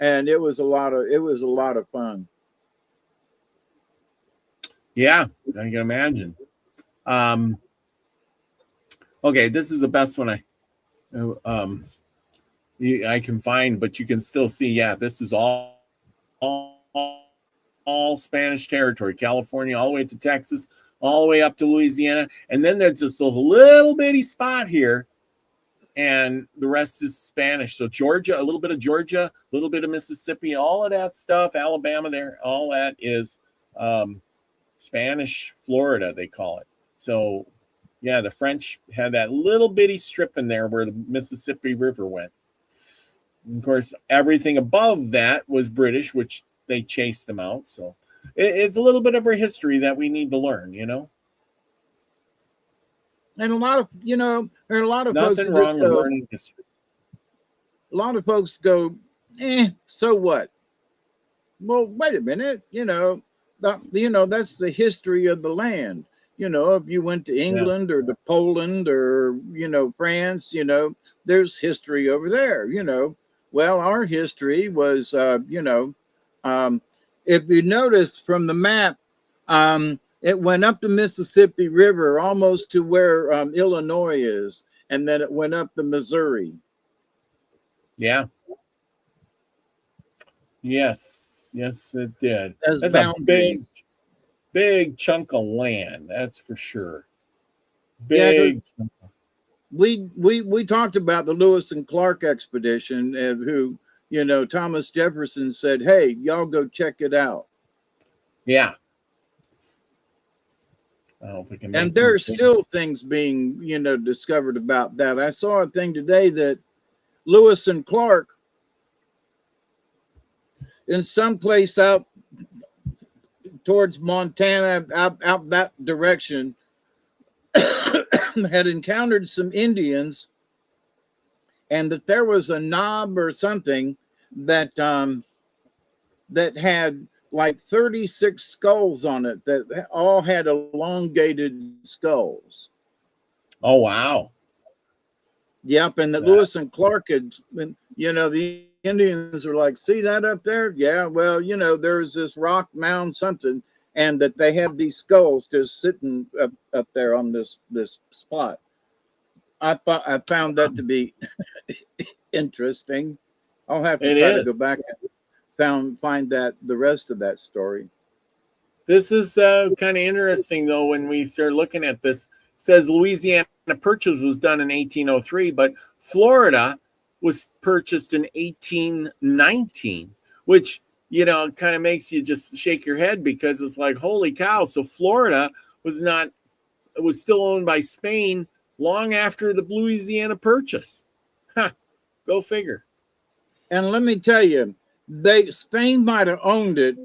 and it was a lot of fun. Yeah, I can imagine. Okay, this is the best one I can find, but you can still see. Yeah, this is all Spanish territory, California, all the way to Texas, all the way up to Louisiana, and then there's just a little bitty spot here, and the rest is Spanish. So Georgia, a little bit of Georgia, a little bit of Mississippi, all of that stuff, Alabama there, all that is Spanish Florida, they call it. So yeah, the French had that little bitty strip in there where the Mississippi River went. And of course, everything above that was British, which they chased them out. So it's a little bit of our history that we need to learn, And a lot of, there are a lot of nothing folks wrong with learning history. A lot of folks go, so what? Well, wait a minute, that's the history of the land. If you went to England or to Poland or, France, there's history over there, Well, our history was, if you notice from the map, it went up the Mississippi River almost to where Illinois is, and then it went up the Missouri. Yeah. Yes, it did. That's a big chunk of land, that's for sure. Big. We talked about the Lewis and Clark expedition, and who, Thomas Jefferson said, "Hey, y'all go check it out." Yeah. I don't know if we can And make there's these still things being, discovered about that. I saw a thing today that Lewis and Clark, in some place out towards Montana, out that direction, had encountered some Indians, and that there was a knob or something that that had like 36 skulls on it, that all had elongated skulls. Oh, wow. Yep, and that Lewis and Clark had, the Indians were like, see that up there? Yeah, well, there's this rock mound something, and that they have these skulls just sitting up there on this spot. I found that to be interesting. I'll have to It try to is. go back and find that the rest of that story. This is kind of interesting, though, when we start looking at this. It says Louisiana Purchase was done in 1803, but Florida was purchased in 1819, which, kind of makes you just shake your head, because it's like, holy cow. So Florida was still owned by Spain long after the Louisiana Purchase. Huh. Go figure. And let me tell you, Spain might have owned it,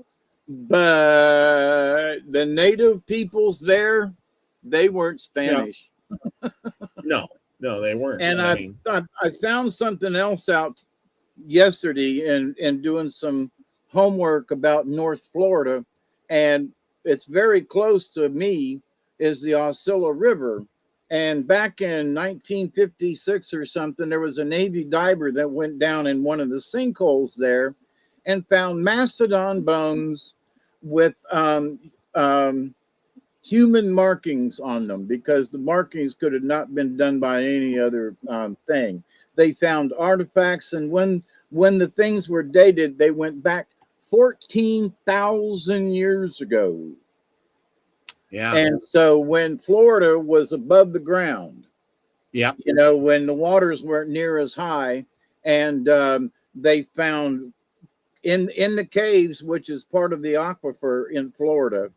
but the native peoples there, they weren't Spanish. No, they weren't. And I found something else out yesterday in doing some homework about North Florida, and it's very close to me, is the Osceola River. And back in 1956 or something, there was a Navy diver that went down in one of the sinkholes there and found mastodon bones with human markings on them, because the markings could have not been done by any other thing. They found artifacts, and when the things were dated, they went back 14,000 years ago. Yeah. And so when Florida was above the ground, yeah, when the waters weren't near as high, and they found in the caves, which is part of the aquifer in Florida,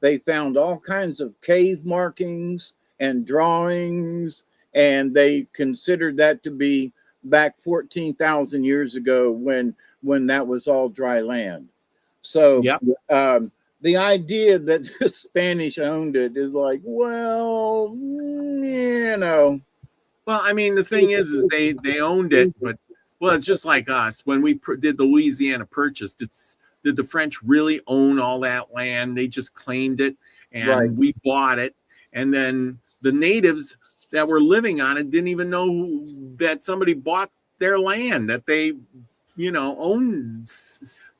they found all kinds of cave markings and drawings, and they considered that to be back 14,000 years ago when that was all dry land. So yep. The idea that the Spanish owned it is like, well, Well, I mean, the thing is they owned it, but it's just like us when we did the Louisiana Purchase. Did the French really own all that land? They just claimed it, and we bought it, and then the natives that were living on it didn't even know that somebody bought their land, that they, owned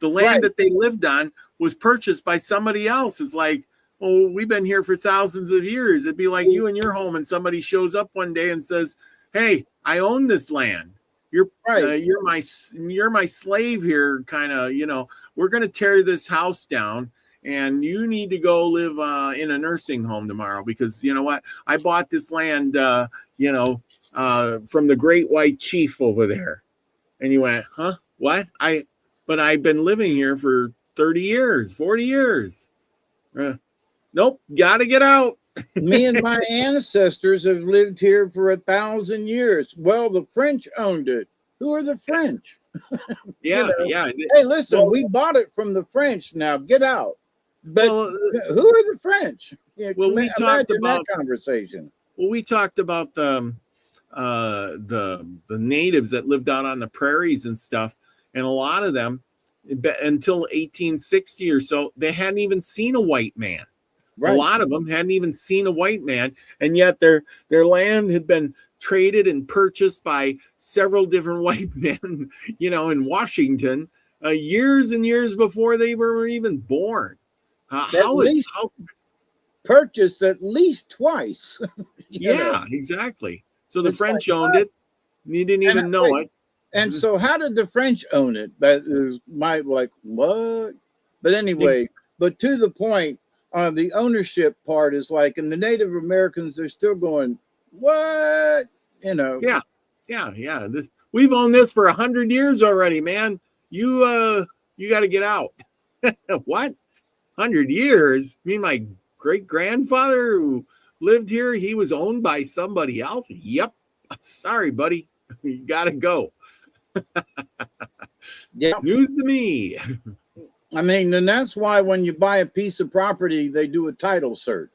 the land that they lived on was purchased by somebody else. It's like, oh, we've been here for thousands of years. It'd be like you in your home and somebody shows up one day and says, hey, I own this land. You're my slave here, kind of, we're going to tear this house down and you need to go live in a nursing home tomorrow, because you know what? I bought this land, from the great white chief over there. And you went, huh? What? But I've been living here for 30 years, 40 years. Nope, got to get out. Me and my ancestors have lived here for 1,000 years. Well, the French owned it. Who are the French? Yeah. Hey, listen, we bought it from the French. Now get out. But who are the French? We talked about that conversation. Well, we talked about the natives that lived out on the prairies and stuff, and a lot of them, until 1860 or so, they hadn't even seen a white man. Right. A lot of them hadn't even seen a white man, and yet their land had been traded and purchased by several different white men, in Washington, years and years before they were even born. Purchased at least twice. Yeah, exactly. So the French owned it. You didn't even know it. And so how did the French own it? That is what? But anyway, but to the point, the ownership part is like, and the Native Americans, they're still going, what? Yeah. We've owned this for 100 years already, man. You got to get out. What? 100 years? I mean, like great-grandfather who lived here, he was owned by somebody else? Yep. Sorry, buddy. You got to go. Yeah. News to me. I mean, and that's why when you buy a piece of property, they do a title search,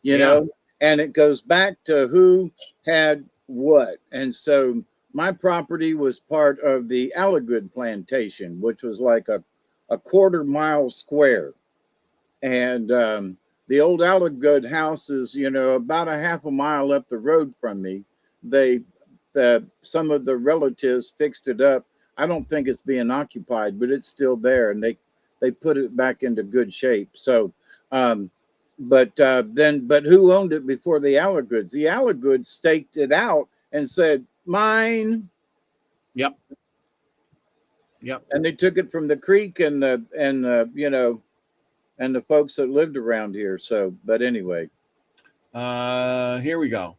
you Yeah. know, and it goes back to who had what. And so my property was part of the Allagood plantation, which was like a quarter-mile square. And the old Allagood house is, you know, about a half a mile up the road from me. Some of the relatives fixed it up. I don't think it's being occupied, but it's still there, and they put it back into good shape. So, but who owned it before the Allagoods? The Allagoods staked it out and said, "Mine." Yep. And they took it from the creek and the folks that lived around here. So, but anyway. Here we go.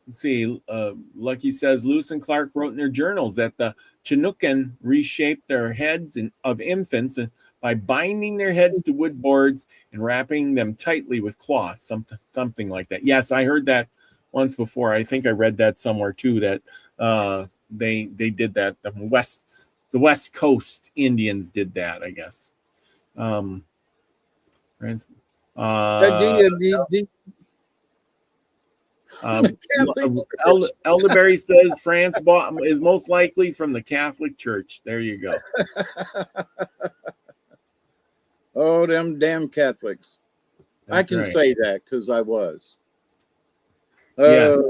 Let's see. Lucky says Lewis and Clark wrote in their journals that the Chinookan reshaped their heads of infants by binding their heads to wood boards and wrapping them tightly with cloth, something like that. Yes, I heard that once before. I think I read that somewhere too, that they did that. The West Coast Indians did that, I guess. Elderberry says France is most likely from the Catholic Church. There you go. Oh, them damn Catholics. That's I can say that because I was. Yes.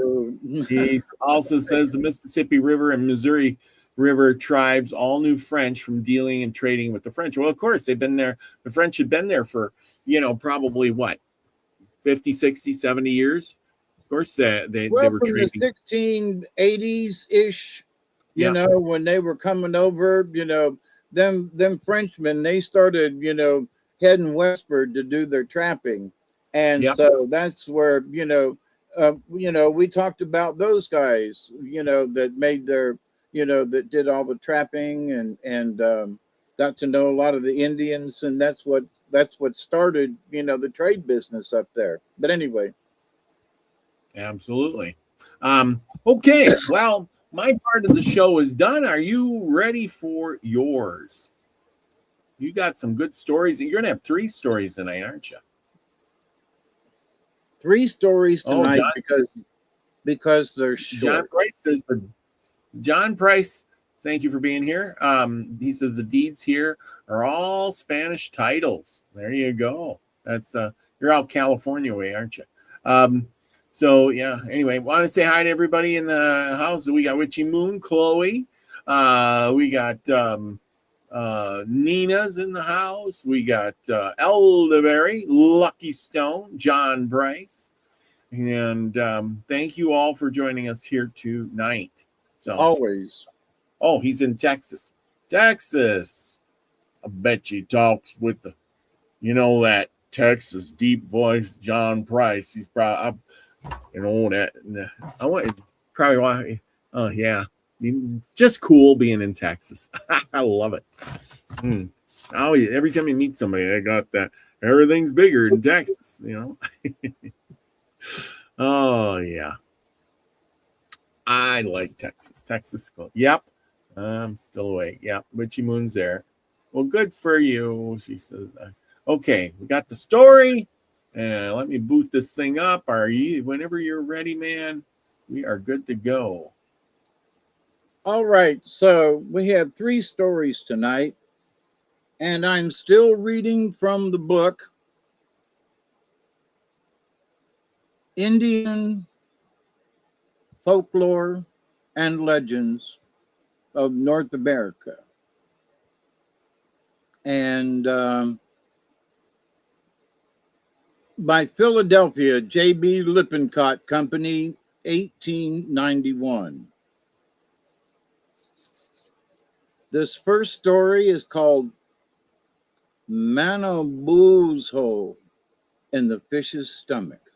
He also says the Mississippi River and Missouri River tribes all knew French from dealing and trading with the French. Well, of course, they've been there. The French had been there for, probably what, 50, 60, 70 years. Of course, they were from trading. The 1680s-ish, you know, when they were coming over, them Frenchmen, they started, heading westward to do their trapping. And so that's where, we talked about those guys, that made their, that did all the trapping and got to know a lot of the Indians. And that's what started, the trade business up there. But anyway. Absolutely. Okay. Well, my part of the show is done. Are you ready for yours? You got some good stories. You're going to have 3 stories tonight, aren't you? 3 stories tonight because they're short. John Price says John Price, thank you for being here. He says the deeds here are all Spanish titles. There you go. That's you're out California way, aren't you? So yeah, anyway, want to say hi to everybody in the house. We got Witchy Moon, Chloe. We got Nina's in the house. We got Elderberry, Lucky Stone, John Bryce. And thank you all for joining us here tonight. So always. Oh, he's in Texas. Texas. I bet he talks with the, that Texas deep voice, John Price. He's probably, that. I want probably why. Oh yeah, just cool being in Texas. I love it. Oh, every time you meet somebody, I got that. Everything's bigger in Texas, Oh yeah, I like Texas. Texas cool. Yep, I'm still awake. Yep, Witchy Moon's there. Well, good for you, she says. Okay, we got the story. Let me boot this thing up. Whenever you're ready, man, we are good to go. All right. So we have 3 stories tonight, and I'm still reading from the book Indian Folklore and Legends of North America. And by Philadelphia, J.B. Lippincott Company, 1891. This first story is called Manaboo's Hole in the Fish's Stomach.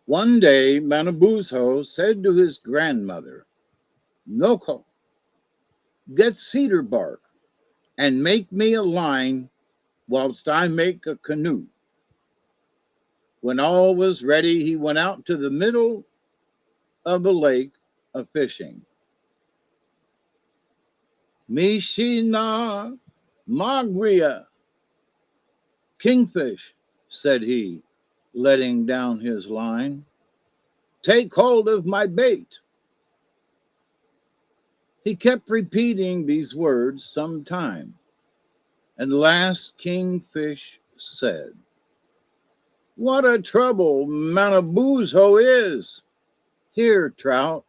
One day, Manaboo's said to his grandmother, "Noko, get cedar bark and make me a line whilst I make a canoe. When all was ready, he went out to the middle of the lake a fishing. Mishina Magria, kingfish, said he, letting down his line. Take hold of my bait. He kept repeating these words some time, and last Kingfish said, What a trouble Manaboozo is! Here, trout,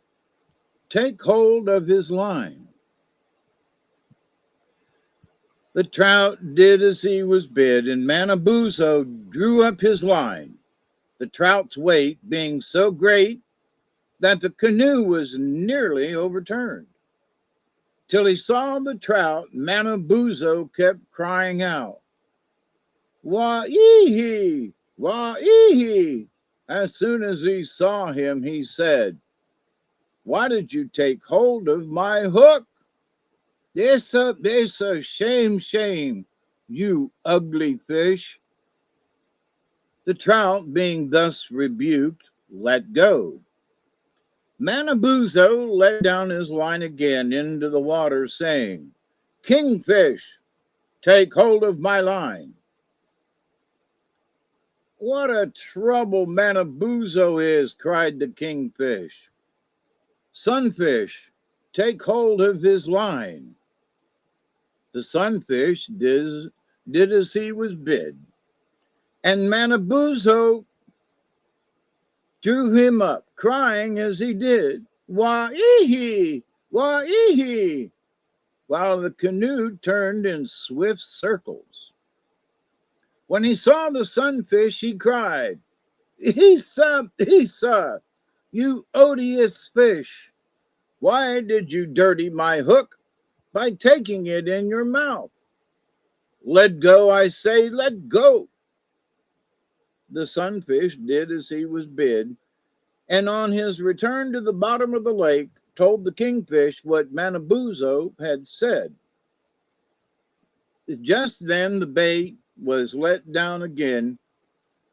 take hold of his line. The trout did as he was bid, and Manaboozo drew up his line, the trout's weight being so great that the canoe was nearly overturned. Till he saw the trout, Manaboozo kept crying out, Wa-ee-hee! Wa-ee-hee! As soon as he saw him, he said, Why did you take hold of my hook? Desa, shame, shame, you ugly fish. The trout, being thus rebuked, let go. Manaboozo let down his line again into the water, saying, Kingfish, take hold of my line. What a trouble Manaboozo is, cried the kingfish. Sunfish, take hold of his line. The sunfish did as he was bid, and Manaboozo drew him up, crying as he did, Wa-ee-hee! Wa-ee-hee! While the canoe turned in swift circles. When he saw the sunfish, he cried, Isa, Isa, you odious fish! Why did you dirty my hook by taking it in your mouth? Let go, I say, let go. The sunfish did as he was bid, and on his return to the bottom of the lake, told the kingfish what Manaboozo had said. Just then the bait was let down again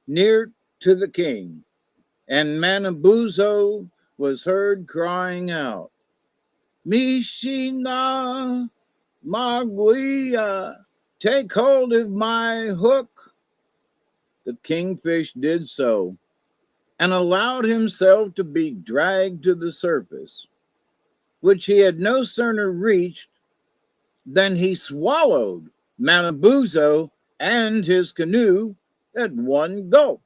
near to the king, and Manaboozo was heard crying out, Mishina Maguia, take hold of my hook. The kingfish did so, and allowed himself to be dragged to the surface, which he had no sooner reached than he swallowed Manaboozo and his canoe at one gulp.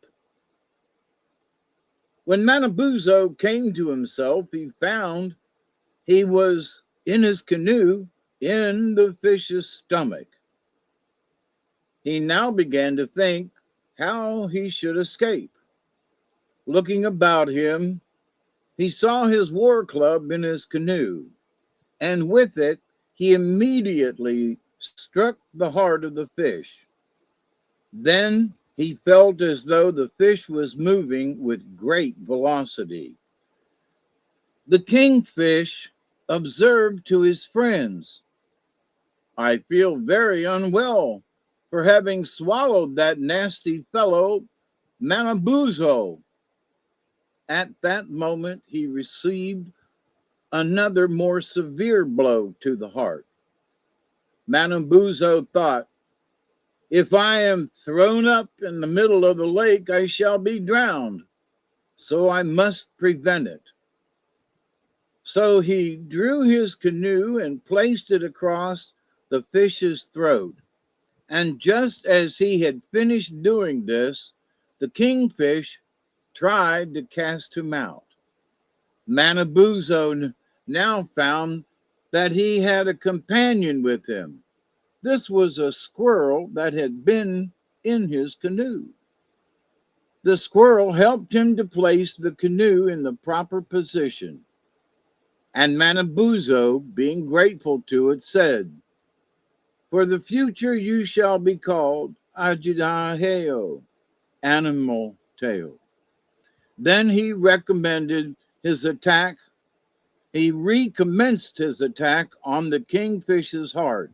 When Manaboozo came to himself, he found he was in his canoe in the fish's stomach. He now began to think how he should escape. Looking about him, he saw his war club in his canoe, and with it he immediately struck the heart of the fish. Then he felt as though the fish was moving with great velocity. The kingfish observed to his friends, I feel very unwell for having swallowed that nasty fellow, Manaboozo. At that moment, he received another more severe blow to the heart. Manaboozo thought, if I am thrown up in the middle of the lake, I shall be drowned, so I must prevent it. So he drew his canoe and placed it across the fish's throat. And just as he had finished doing this, the kingfish tried to cast him out. Manaboozo now found that he had a companion with him. This was a squirrel that had been in his canoe. The squirrel helped him to place the canoe in the proper position. And Manaboozo, being grateful to it, said, For the future you shall be called Ajidaheo, animal tail. Then he recommenced his attack on the kingfish's heart.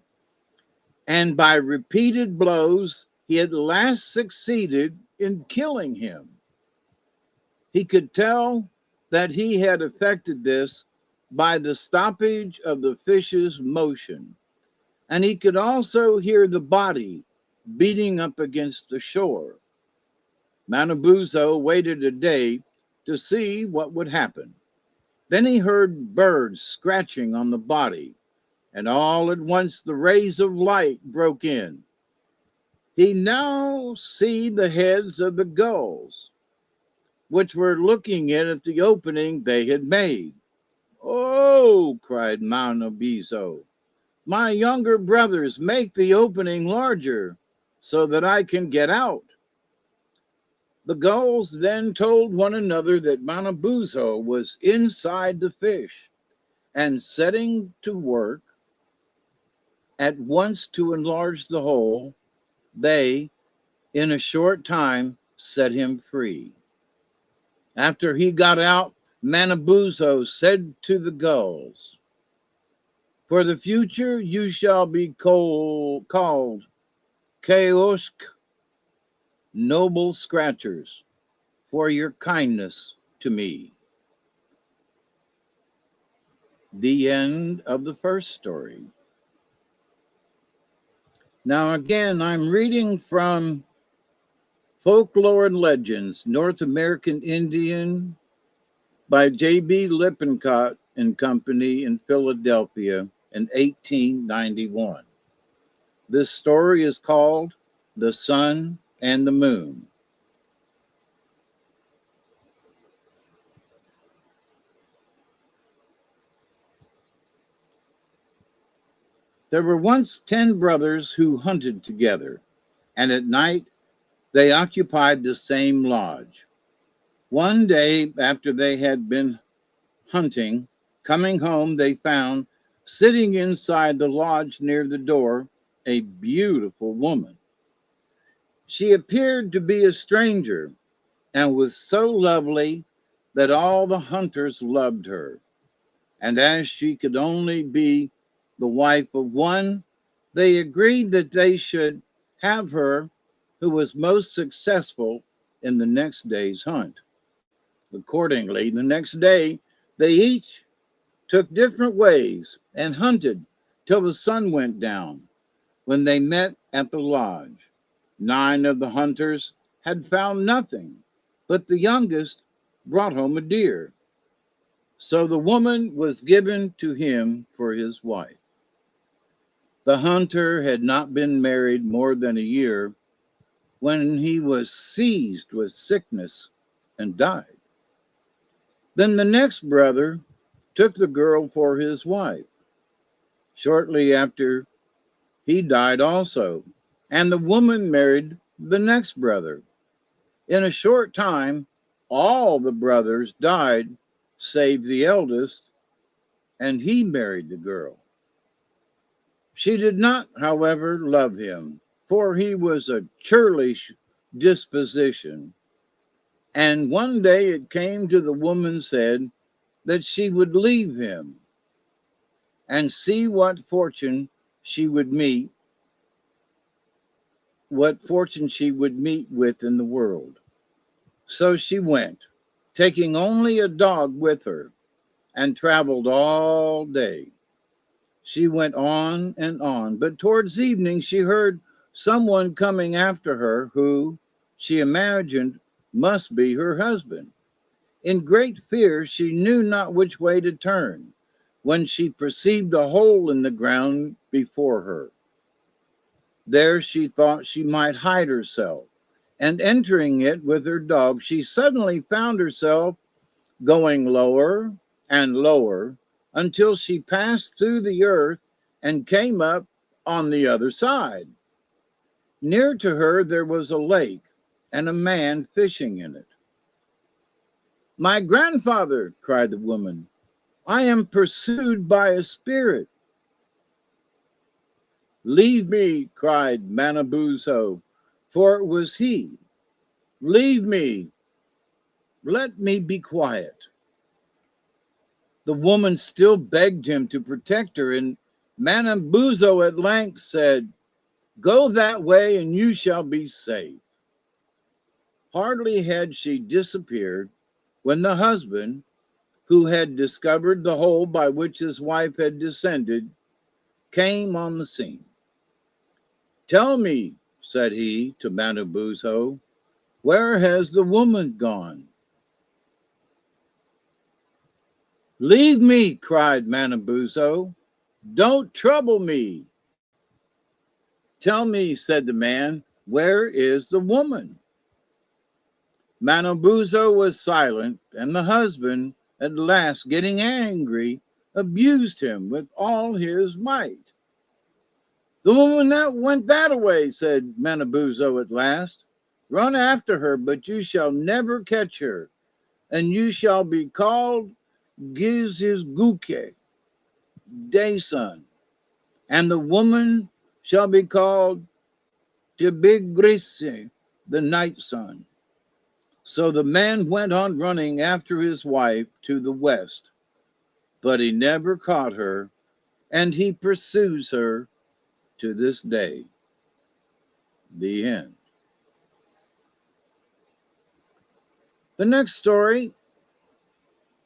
and by repeated blows, he at last succeeded in killing him. He could tell that he had effected this by the stoppage of the fish's motion, and he could also hear the body beating up against the shore. Manabozho waited a day to see what would happen. Then he heard birds scratching on the body, and all at once the rays of light broke in. He now see the heads of the gulls, which were looking in at the opening they had made. "Oh," cried Manabozho, "my younger brothers, make the opening larger so that I can get out." The gulls then told one another that Manabozho was inside the fish, and setting to work at once to enlarge the hole, they, in a short time, set him free. After he got out, Manabozho said to the gulls, "For the future you shall be called Kaoshk, noble scratchers, for your kindness to me." The end of the first story. Now, again, I'm reading from Folklore and Legends, North American Indian by J.B. Lippincott and Company in Philadelphia in 1891. This story is called The Sun and the Moon. There were once 10 brothers who hunted together, and at night they occupied the same lodge. One day, after they had been hunting, coming home, they found sitting inside the lodge near the door a beautiful woman. She appeared to be a stranger and was so lovely that all the hunters loved her. And as she could only be the wife of one, they agreed that they should have her who was most successful in the next day's hunt. Accordingly, the next day, they each took different ways and hunted till the sun went down, when they met at the lodge. 9 of the hunters had found nothing, but the youngest brought home a deer. So the woman was given to him for his wife. The hunter had not been married more than a year when he was seized with sickness and died. Then the next brother took the girl for his wife. Shortly after, he died also, and the woman married the next brother. In a short time, all the brothers died save the eldest, and he married the girl. She did not, however, love him, for he was a churlish disposition. And one day it came to the woman's head that she would leave him and see what fortune she would meet with in the world. So she went, taking only a dog with her, and traveled all day. She went on and on, but towards evening she heard someone coming after her who, she imagined, must be her husband. In great fear, she knew not which way to turn, when she perceived a hole in the ground before her. There she thought she might hide herself, and entering it with her dog, she suddenly found herself going lower and lower until she passed through the earth and came up on the other side. Near to her there was a lake and a man fishing in it. "My grandfather," cried the woman, "I am pursued by a spirit." "Leave me," cried Manabozho, for it was he. "Leave me. Let me be quiet." The woman still begged him to protect her, and Manabozho at length said, Go that way and you shall be safe. Hardly had she disappeared when the husband, who had discovered the hole by which his wife had descended, came on the scene. Tell me, said he to Manabozho, where has the woman gone? Leave me, cried Manabozho. Don't trouble me. Tell me, said the man, where is the woman? Manabozho was silent, and the husband, at last getting angry, abused him with all his might. The woman that went that way, said Manabozho at last. Run after her, but you shall never catch her, and you shall be called Gizizguke, day sun, and the woman shall be called Tibigrise, the night sun. So the man went on running after his wife to the west, but he never caught her, and he pursues her to this day. The end. The next story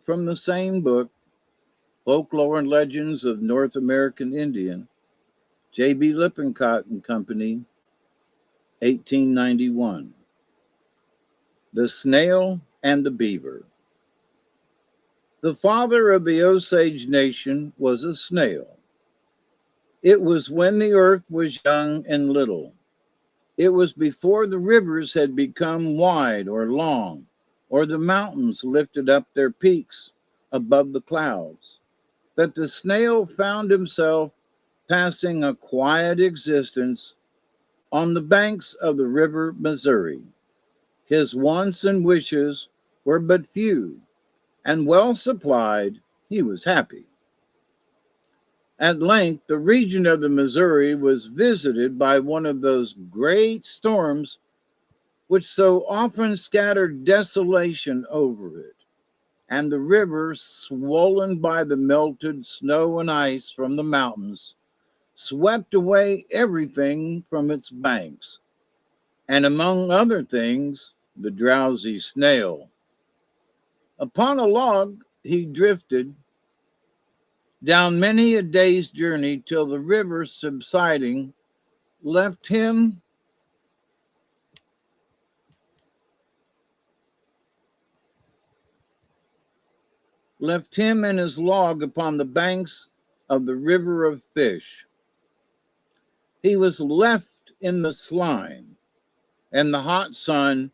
from the same book, Folklore and Legends of North American Indian, J.B. Lippincott and Company, 1891. The Snail and the Beaver. The father of the Osage Nation was a snail. It was when the earth was young and little. It was before the rivers had become wide or long, or the mountains lifted up their peaks above the clouds, that the snail found himself passing a quiet existence on the banks of the river Missouri. His wants and wishes were but few, and well supplied, he was happy. At length, the region of the Missouri was visited by one of those great storms which so often scattered desolation over it, and the river, swollen by the melted snow and ice from the mountains, swept away everything from its banks, and among other things, the drowsy snail. Upon a log he drifted down many a day's journey till the river, subsiding, left him and his log upon the banks of the river of fish. He was left in the slime, and the hot sun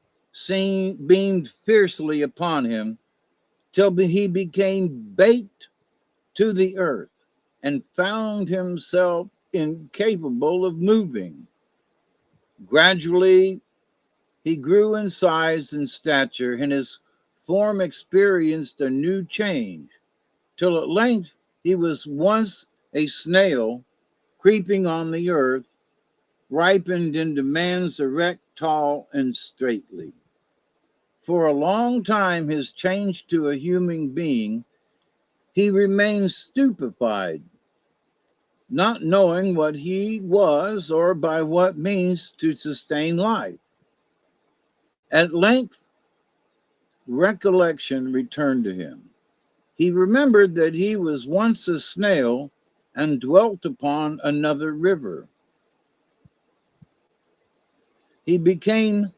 beamed fiercely upon him till he became baked to the earth and found himself incapable of moving. Gradually, he grew in size and stature, and his form experienced a new change, till at length he was once a snail creeping on the earth, ripened into man's erect, tall, and stately. For a long time, his change to a human being, he remained stupefied, not knowing what he was or by what means to sustain life. At length, recollection returned to him. He remembered that he was once a snail and dwelt upon another river. He became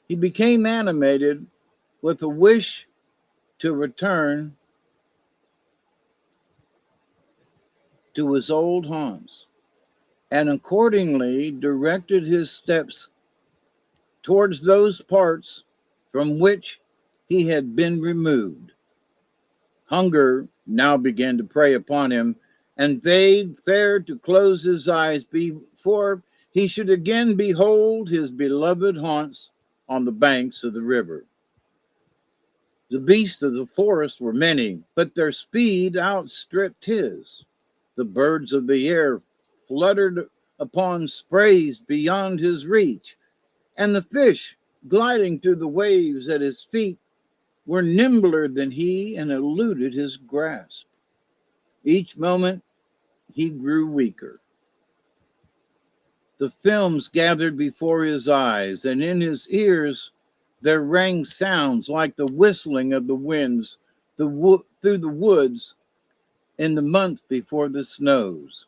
animated with a wish to return to his old haunts, and accordingly directed his steps towards those parts from which he had been removed. Hunger now began to prey upon him, and bade fair to close his eyes before he should again behold his beloved haunts on the banks of the river. The beasts of the forest were many, but their speed outstripped his. The birds of the air fluttered upon sprays beyond his reach, and the fish gliding through the waves at his feet were nimbler than he and eluded his grasp. Each moment he grew weaker. The films gathered before his eyes, and in his ears there rang sounds like the whistling of the winds through the woods in the month before the snows.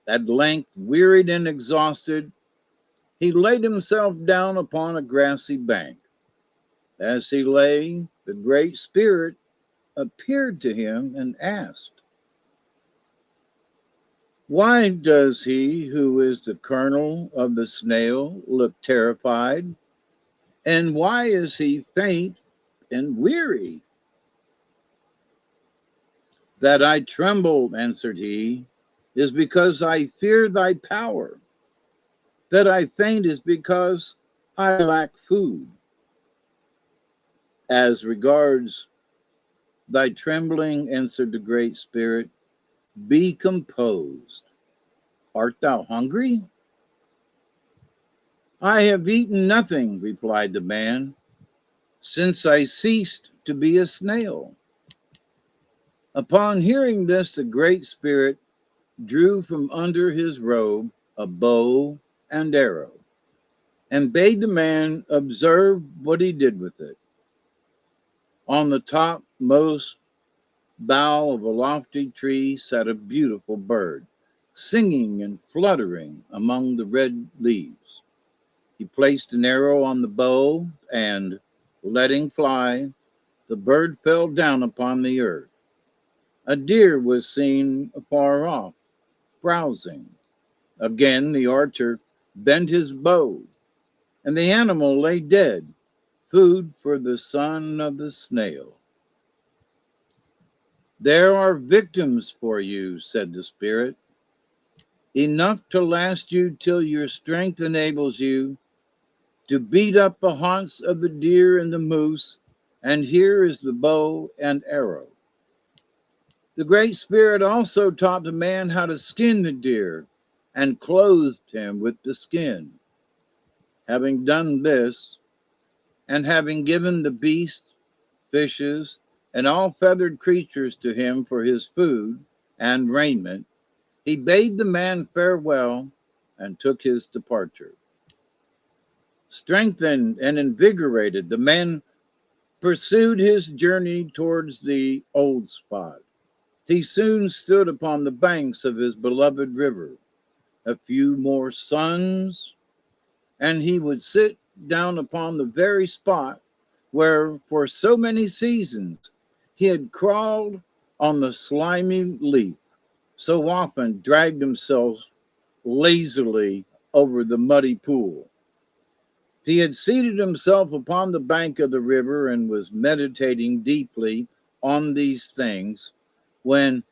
At length, wearied and exhausted, he laid himself down upon a grassy bank. As he lay, the Great Spirit appeared to him and asked, "Why does he who is the colonel of the snail look terrified? And why is he faint and weary?" "That I tremble," answered he, "is because I fear thy power. That I faint is because I lack food. As regards thy trembling," answered the Great Spirit, "be composed. Art thou hungry?" "I have eaten nothing," replied the man, "since I ceased to be a snail." Upon hearing this, the Great Spirit drew from under his robe a bow and arrow, and bade the man observe what he did with it. On the topmost bough of a lofty tree sat a beautiful bird, singing and fluttering among the red leaves. He placed an arrow on the bow, and, letting fly, the bird fell down upon the earth. A deer was seen afar off, browsing. Again the archer bent his bow, and the animal lay dead, food for the son of the snail. "There are victims for you," said the Spirit, "enough to last you till your strength enables you to beat up the haunts of the deer and the moose, and here is the bow and arrow." The Great Spirit also taught the man how to skin the deer and clothed him with the skin. Having done this, and having given the beasts, fishes, and all feathered creatures to him for his food and raiment, he bade the man farewell and took his departure. Strengthened and invigorated, the man pursued his journey towards the old spot. He soon stood upon the banks of his beloved river. A few more suns, and he would sit down upon the very spot where, for so many seasons, he had crawled on the slimy leaf, so often dragged himself lazily over the muddy pool. He had seated himself upon the bank of the river and was meditating deeply on these things when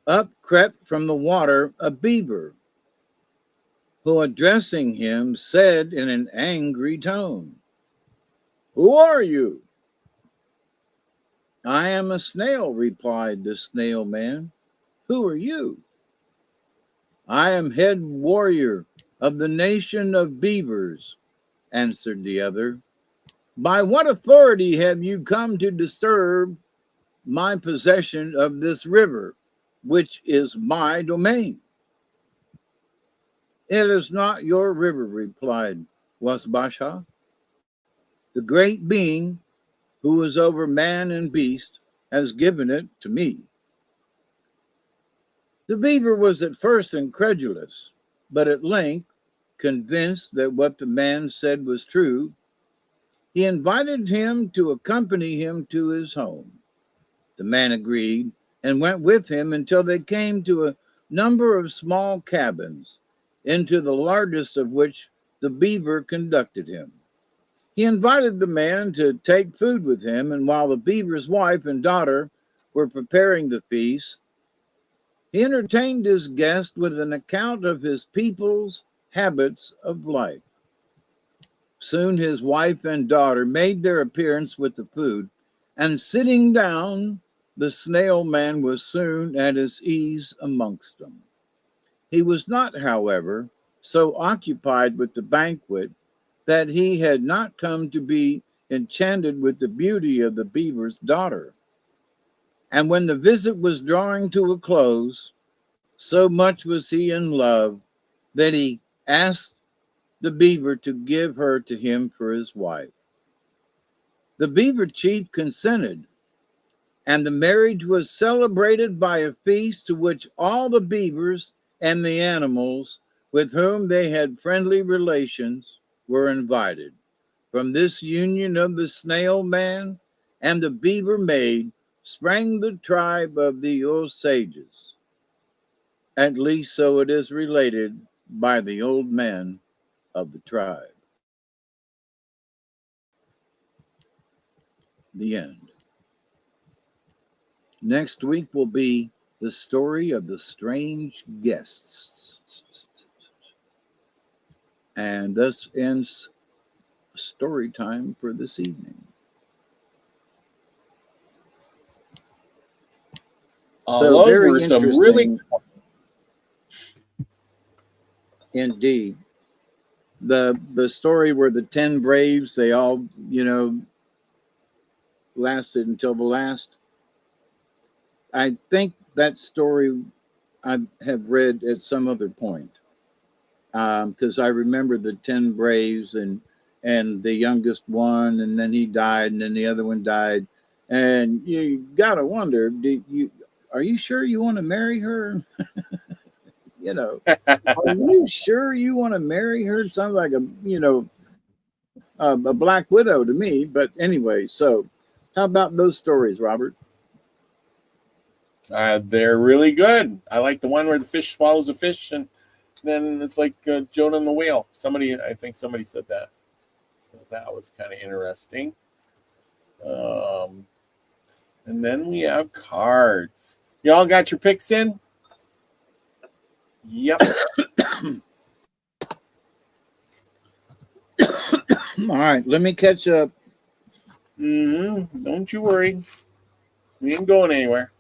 up crept from the water a beaver, who, addressing him, said in an angry tone, "Who are you?" "I am a snail," replied the snail man. "Who are you?" "I am head warrior of the nation of beavers," answered the other. "By what authority have you come to disturb my possession of this river, which is my domain?" "It is not your river," replied Wasbasha. "The great being who is over man and beast has given it to me." The beaver was at first incredulous, but at length, convinced that what the man said was true, he invited him to accompany him to his home. The man agreed and went with him until they came to a number of small cabins, into the largest of which the beaver conducted him. He invited the man to take food with him, and while the beaver's wife and daughter were preparing the feast, he entertained his guest with an account of his people's habits of life. Soon his wife and daughter made their appearance with the food, and sitting down, the snail man was soon at his ease amongst them. He was not, however, so occupied with the banquet that he had not come to be enchanted with the beauty of the beaver's daughter. And when the visit was drawing to a close, so much was he in love that he asked the beaver to give her to him for his wife. The beaver chief consented, and the marriage was celebrated by a feast to which all the beavers and the animals with whom they had friendly relations were invited. From this union of the snail man and the beaver maid sprang the tribe of the Osages. At least so it is related by the old men of the tribe. The end. Next week will be the story of the strange guests. And thus ends story time for this evening. So Those very were some really interesting indeed. The story where the 10 braves, they all, lasted until the last. I think that story I have read at some other point, because I remember the 10 braves and the youngest one, and then he died, and then the other one died, and you gotta wonder, are you sure you want to marry her? Are you sure you want to marry her? It sounds like a black widow to me. But anyway, so how about those stories, Robert? they're really good. I like the one where the fish swallows a fish, and then it's like Jonah and the whale. I think somebody said that. So that was kind of interesting. And then we have cards. Y'all got your picks in? Yep. All right, let me catch up. Don't you worry. We ain't going anywhere.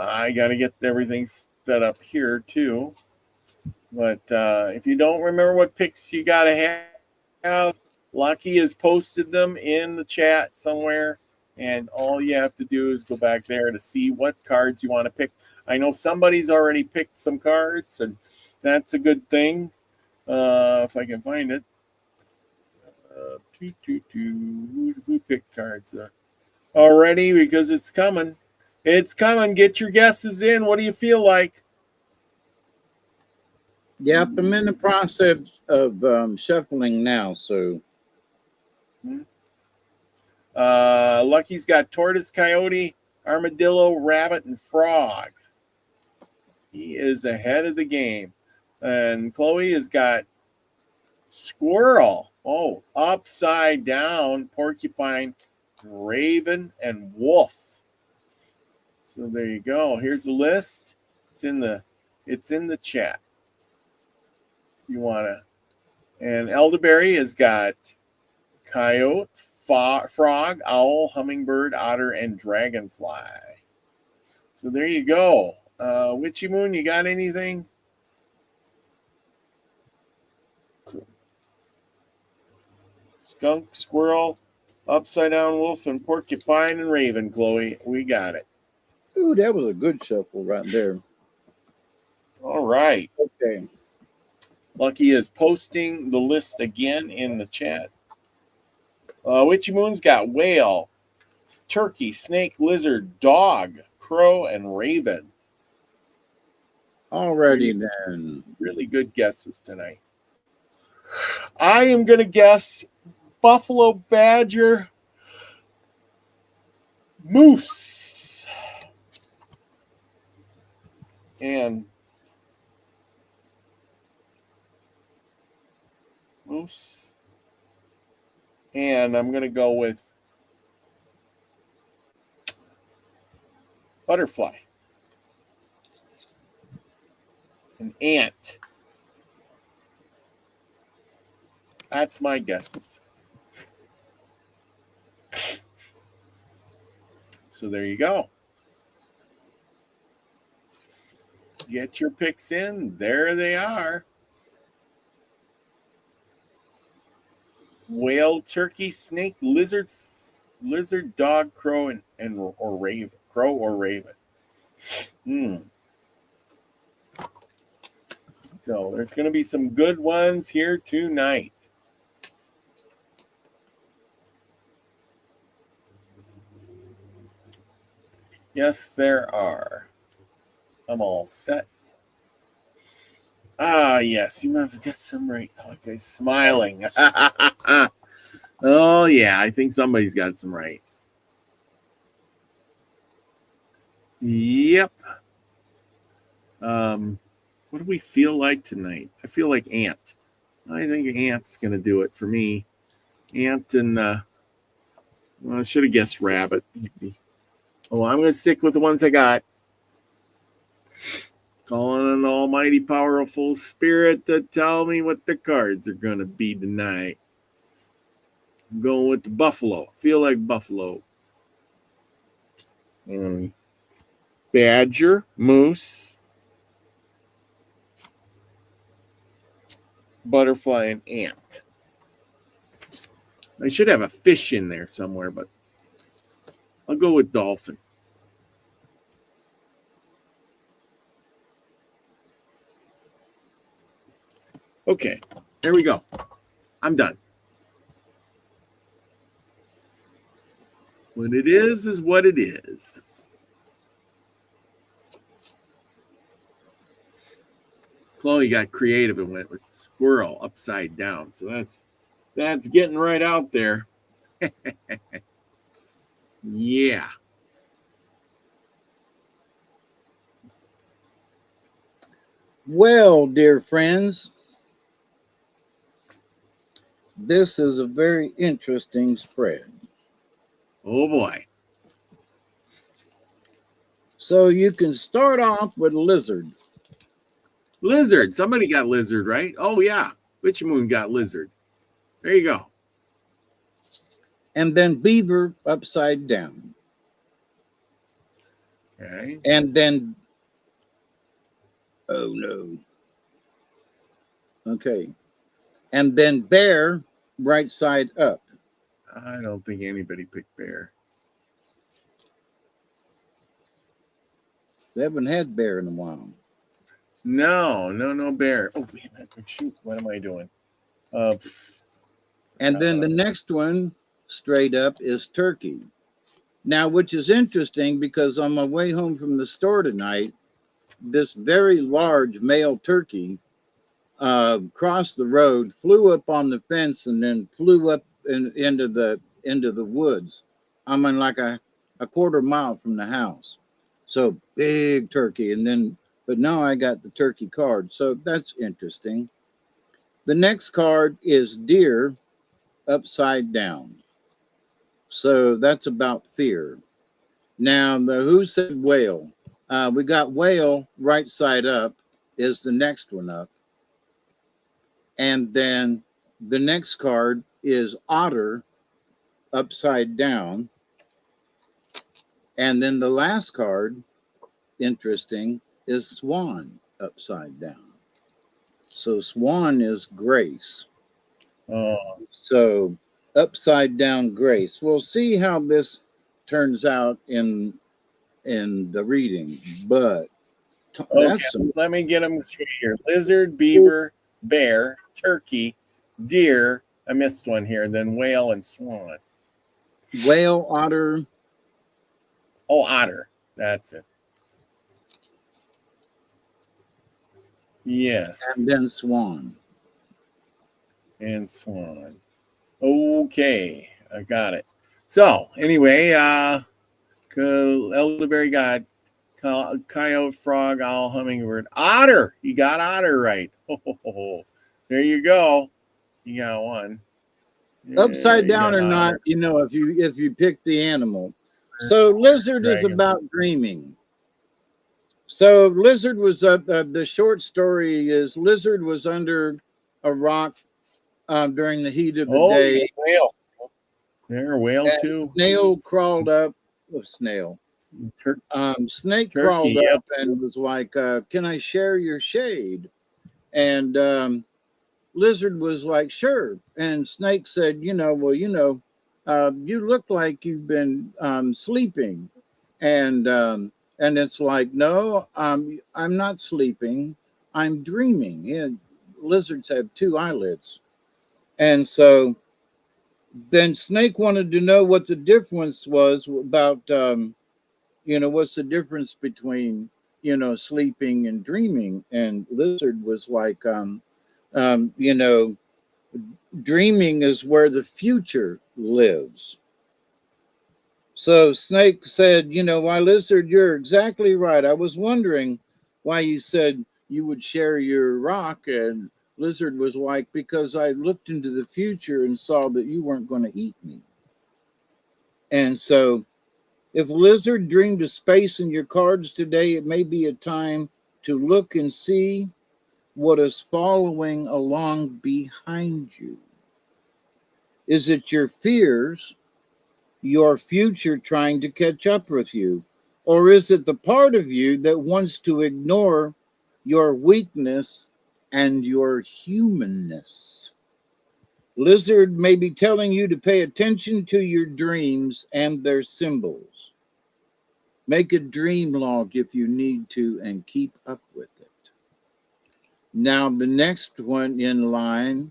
I got to get everything set up here too. But if you don't remember what picks you got to have, Lucky has posted them in the chat somewhere. And all you have to do is go back there to see what cards you want to pick. I know somebody's already picked some cards, and that's a good thing. If I can find it. Who picked cards already? Because it's coming. It's coming. Get your guesses in. What do you feel like? Yep, I'm in the process of shuffling now. So, Lucky's got tortoise, coyote, armadillo, rabbit, and frog. He is ahead of the game. And Chloe has got squirrel. Oh, upside down, porcupine, raven, and wolf. So there you go. Here's the list. It's in the chat. You wanna, and Elderberry has got coyote, frog, owl, hummingbird, otter, and dragonfly. So there you go. Witchy Moon, you got anything? Skunk, squirrel, upside down wolf, and porcupine and raven, Chloe. We got it. Ooh, that was a good shuffle right there. All right. Okay. Lucky is posting the list again in the chat. Witchy Moon's got whale, turkey, snake, lizard, dog, crow, and raven. Alrighty then. Really good guesses tonight. I am going to guess buffalo, badger, moose, and moose. And I'm going to go with butterfly, an ant. That's my guesses. So there you go. Get your picks in. There they are. whale, turkey, snake, lizard, dog, crow, and or raven. Crow or raven. So there's going to be some good ones here tonight. Yes, there are. I'm all set. Ah, yes, you might have got some right. Oh, guy's smiling. Oh, yeah, I think somebody's got some right. Yep. What do we feel like tonight? I feel like ant. I think ant's going to do it for me. Ant and, well, I should have guessed rabbit. Maybe. Oh, I'm going to stick with the ones I got. Calling on the almighty powerful spirit to tell me what the cards are going to be tonight. I'm going with the buffalo. Feel like buffalo. Badger, moose, butterfly, and ant. I should have a fish in there somewhere, but I'll go with dolphin. Okay, there we go. I'm done. What it is what it is. Chloe got creative and went with squirrel upside down. So that's getting right out there. Yeah. Well, dear friends, this is a very interesting spread. Oh boy. So you can start off with lizard. Lizard. Somebody got lizard, right? Oh yeah. Witch Moon got lizard. There you go. And then beaver upside down. Okay. And then, oh no. Okay. And then bear right side up. I don't think anybody picked bear. They haven't had bear in a while. No bear. Oh, wait a minute. Shoot, what am I doing? And then the next one straight up is turkey. Now, which is interesting because on my way home from the store tonight, this very large male turkey crossed the road, flew up on the fence, and then flew up into the woods. I mean, like a quarter mile from the house. So big turkey, but now I got the turkey card, so that's interesting. The next card is deer upside down. So that's about fear. Now, who said whale? We got whale right side up is the next one up. And then the next card is otter upside down. And then the last card, interesting, is swan upside down. So swan is grace. So upside down grace. We'll see how this turns out in the reading, but okay, let me get them straight here. Lizard, beaver, bear, turkey, deer. I missed one here. Then whale and swan. Whale, otter. Oh, otter. That's it. Yes. And then swan. And swan. Okay, I got it. So anyway, elderberry god, coyote, frog, owl, hummingbird, otter. You got otter right. Oh, there you go. You got one. Upside down or not, otter. if you pick the animal. So lizard is about dreaming. So lizard was the short story is lizard was under a rock during the heat of the day. Whale. There, whale too. Snail crawled up. Snail. Snake crawled up and was like, "Can I share your shade?" And Lizard was like, sure. And Snake said, well, you look like you've been sleeping. And it's like, no, I'm not sleeping. I'm dreaming. And lizards have two eyelids. And so then Snake wanted to know what the difference was about, what's the difference between, sleeping and dreaming. And Lizard was like, um, you know, dreaming is where the future lives. So Snake said, why, Lizard, you're exactly right. I was wondering why you said you would share your rock. And Lizard was like, because I looked into the future and saw that you weren't going to eat me. And so if Lizard dreamed of space in your cards today, it may be a time to look and see what is following along behind you. Is it your fears, your future trying to catch up with you? Or is it the part of you that wants to ignore your weakness and your humanness? Lizard may be telling you to pay attention to your dreams and their symbols. Make a dream log if you need to and keep up with it. Now, the next one in line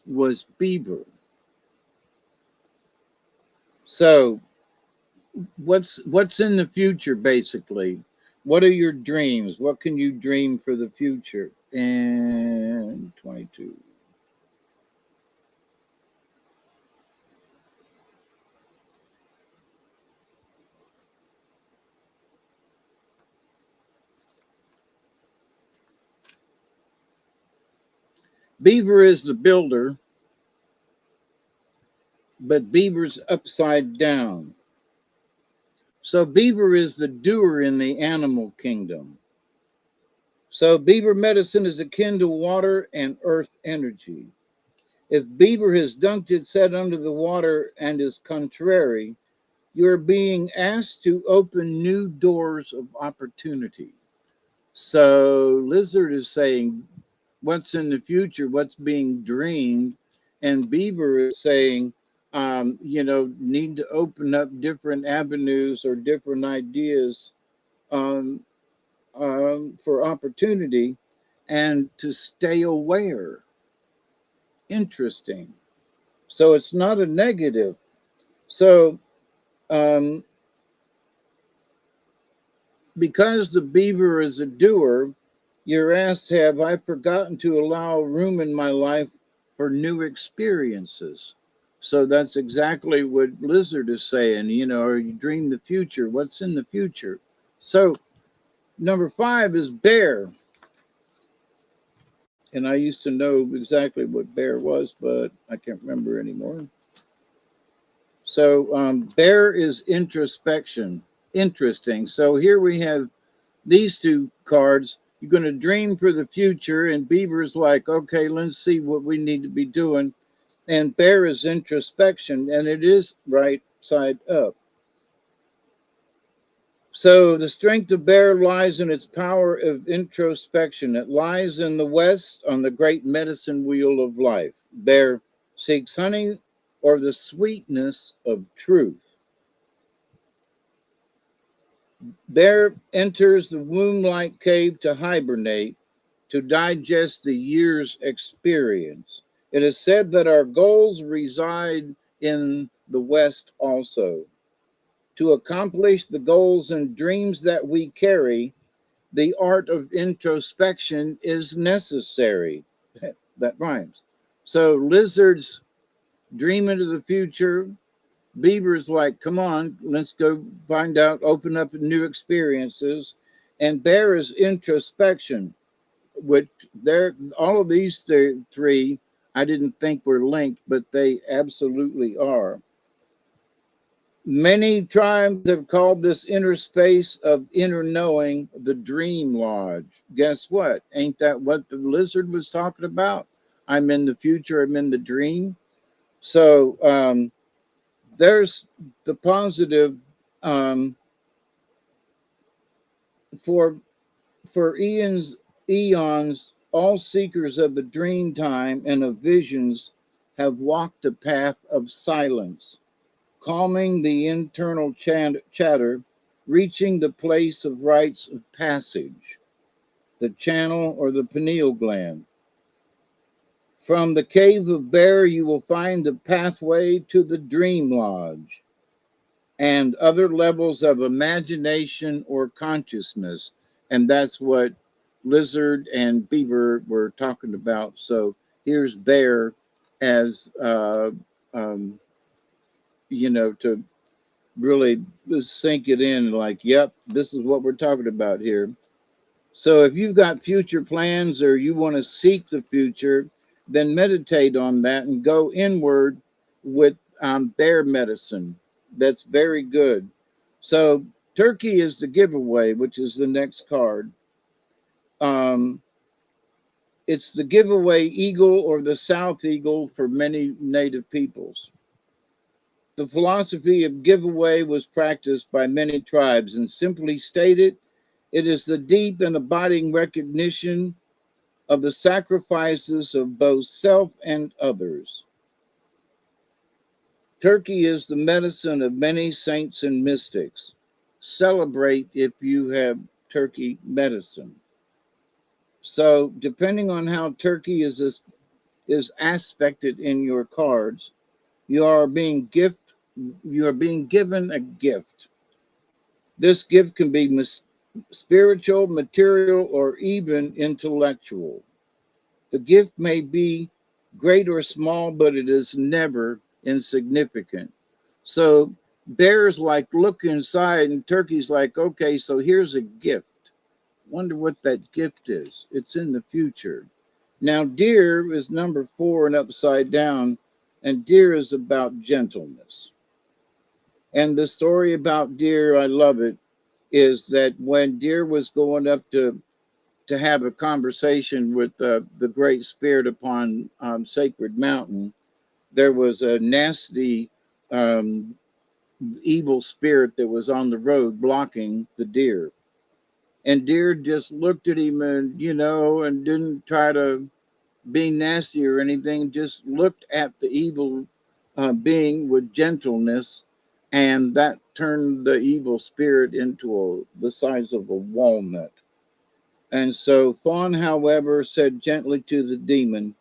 was Beaver. So, what's in the future basically? What are your dreams? What can you dream for the future? And 22. Beaver is the builder, but Beaver's upside down. So Beaver is the doer in the animal kingdom. So beaver medicine is akin to water and earth energy. If beaver has dunked its head under the water and is contrary, you're being asked to open new doors of opportunity. So lizard is saying what's in the future, what's being dreamed, and beaver is saying, need to open up different avenues or different ideas um, for opportunity and to stay aware. Interesting. So it's not a negative. So um, because the beaver is a doer, you're asked, have I forgotten to allow room in my life for new experiences? So that's exactly what Lizard is saying. Or you dream the future. What's in the future? So number 5 is bear. And I used to know exactly what bear was, but I can't remember anymore. So bear is introspection. Interesting. So here we have these two cards. You're going to dream for the future, and beaver's like, okay, let's see what we need to be doing. And bear is introspection, and it is right side up. So the strength of bear lies in its power of introspection. It lies in the west on the great medicine wheel of life. Bear seeks honey or the sweetness of truth. Bear enters the womb-like cave to hibernate, to digest the year's experience. It is said that our goals reside in the West also. To accomplish the goals and dreams that we carry, the art of introspection is necessary. That rhymes. So lizards dream into the future. Beaver's like, come on, let's go find out, open up new experiences. And bear is introspection, which they're all of these three I didn't think were linked, but they absolutely are. Many tribes have called this inner space of inner knowing the dream lodge. Guess what? Ain't that what the lizard was talking about? I'm in the future, I'm in the dream. So there's the positive um, for eons All seekers of the dream time and of visions have walked the path of silence, calming the internal chatter, reaching the place of rites of passage, the channel or the pineal gland. From the cave of Bear, you will find the pathway to the dream lodge and other levels of imagination or consciousness. And that's what Lizard and Beaver were talking about. So here's Bear as, um, to really sink it in like, yep, this is what we're talking about here. So if you've got future plans or you want to seek the future, then meditate on that and go inward with bear medicine. That's very good. So turkey is the giveaway, which is the next card. Um, it's the giveaway eagle or the south eagle for many native peoples. The philosophy of giveaway was practiced by many tribes, and simply stated, it is the deep and abiding recognition of the sacrifices of both self and others. Turkey is the medicine of many saints and mystics. Celebrate if you have turkey medicine. So, depending on how turkey is aspected in your cards, you are being given a gift. This gift can be spiritual, material, or even intellectual. The gift may be great or small, but it is never insignificant. So bears like look inside, and turkey's like, okay, so here's a gift. Wonder what that gift is. It's in the future. Now, deer is number 4 and upside down, and deer is about gentleness. And the story about deer, I love it, is that when deer was going up to have a conversation with the Great Spirit upon Sacred Mountain, there was a nasty, um, evil spirit that was on the road blocking the deer. And deer just looked at him and didn't try to be nasty or anything, just looked at the evil being with gentleness. And that turned the evil spirit into the size of a walnut. And so Fawn, however, said gently to the demon,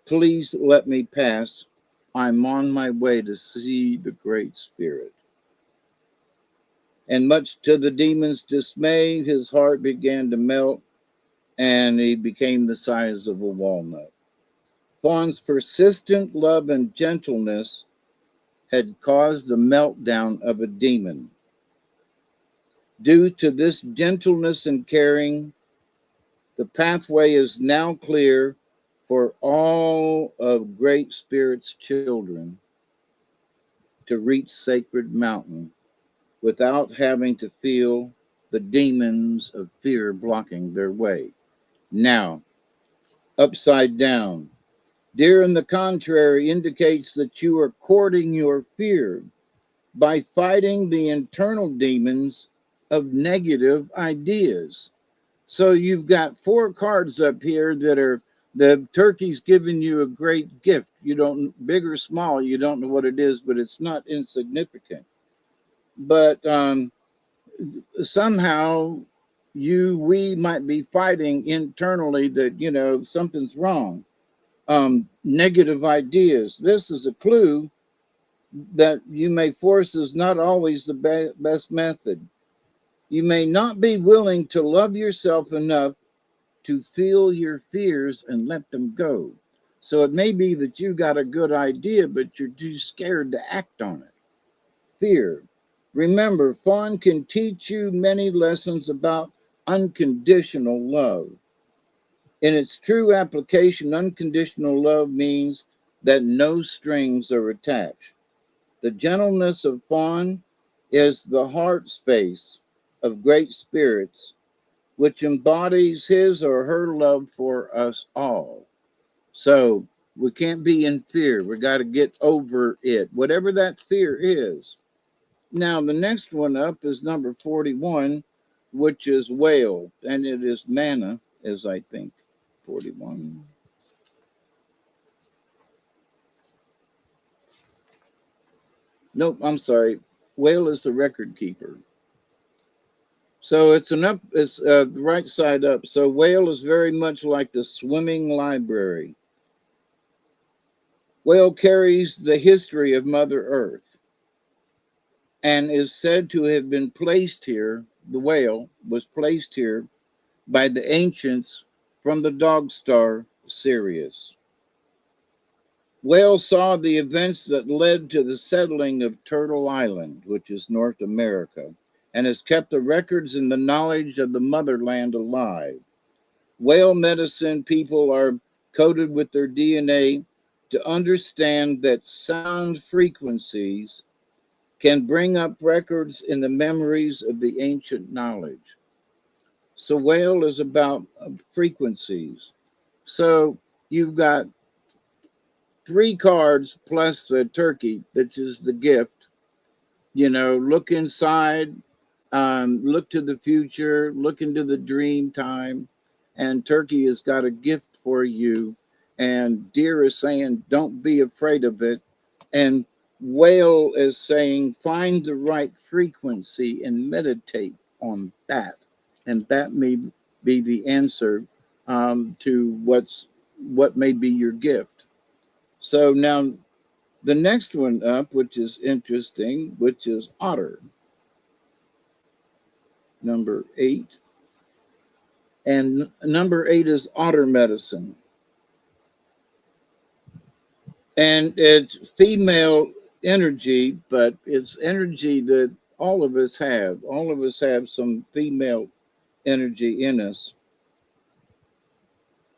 please let me pass. I'm on my way to see the Great Spirit. And much to the demon's dismay, his heart began to melt and he became the size of a walnut. Fawn's persistent love and gentleness had caused the meltdown of a demon. Due to this gentleness and caring, the pathway is now clear for all of Great Spirit's children to reach Sacred Mountain without having to feel the demons of fear blocking their way. Now, upside down. Deer, on the contrary, indicates that you are courting your fear by fighting the internal demons of negative ideas. So you've got 4 cards up here that are the turkey's giving you a great gift. You don't, big or small, you don't know what it is, but it's not insignificant. But somehow we might be fighting internally that something's wrong. Negative ideas. This is a clue that you may force is not always the best method. You may not be willing to love yourself enough to feel your fears and let them go. So it may be that you got a good idea, but you're too scared to act on it. Fear. Remember, Fawn can teach you many lessons about unconditional love. In its true application, unconditional love means that no strings are attached. The gentleness of Fawn is the heart space of great spirits, which embodies his or her love for us all. So we can't be in fear. We got to get over it, whatever that fear is. Now, the next one up is number 41, which is whale, and it is manna, as I think. 41. Nope, I'm sorry. Whale is the record keeper. So it's the right side up. So whale is very much like the swimming library. Whale carries the history of Mother Earth and is said to have been placed here. The whale was placed here by the ancients from the dog star Sirius. Whale saw the events that led to the settling of Turtle Island, which is North America, and has kept the records and the knowledge of the motherland alive. Whale medicine people are coded with their DNA to understand that sound frequencies can bring up records in the memories of the ancient knowledge. So whale is about frequencies. So you've got 3 cards plus the turkey, which is the gift. You know, look inside, look to the future, look into the dream time. And turkey has got a gift for you. And deer is saying, don't be afraid of it. And whale is saying, find the right frequency and meditate on that. And that may be the answer to what may be your gift. So now the next one up, which is interesting, which is otter, number 8. And number 8 is otter medicine. And it's female energy, but it's energy that all of us have. All of us have some female energy in us.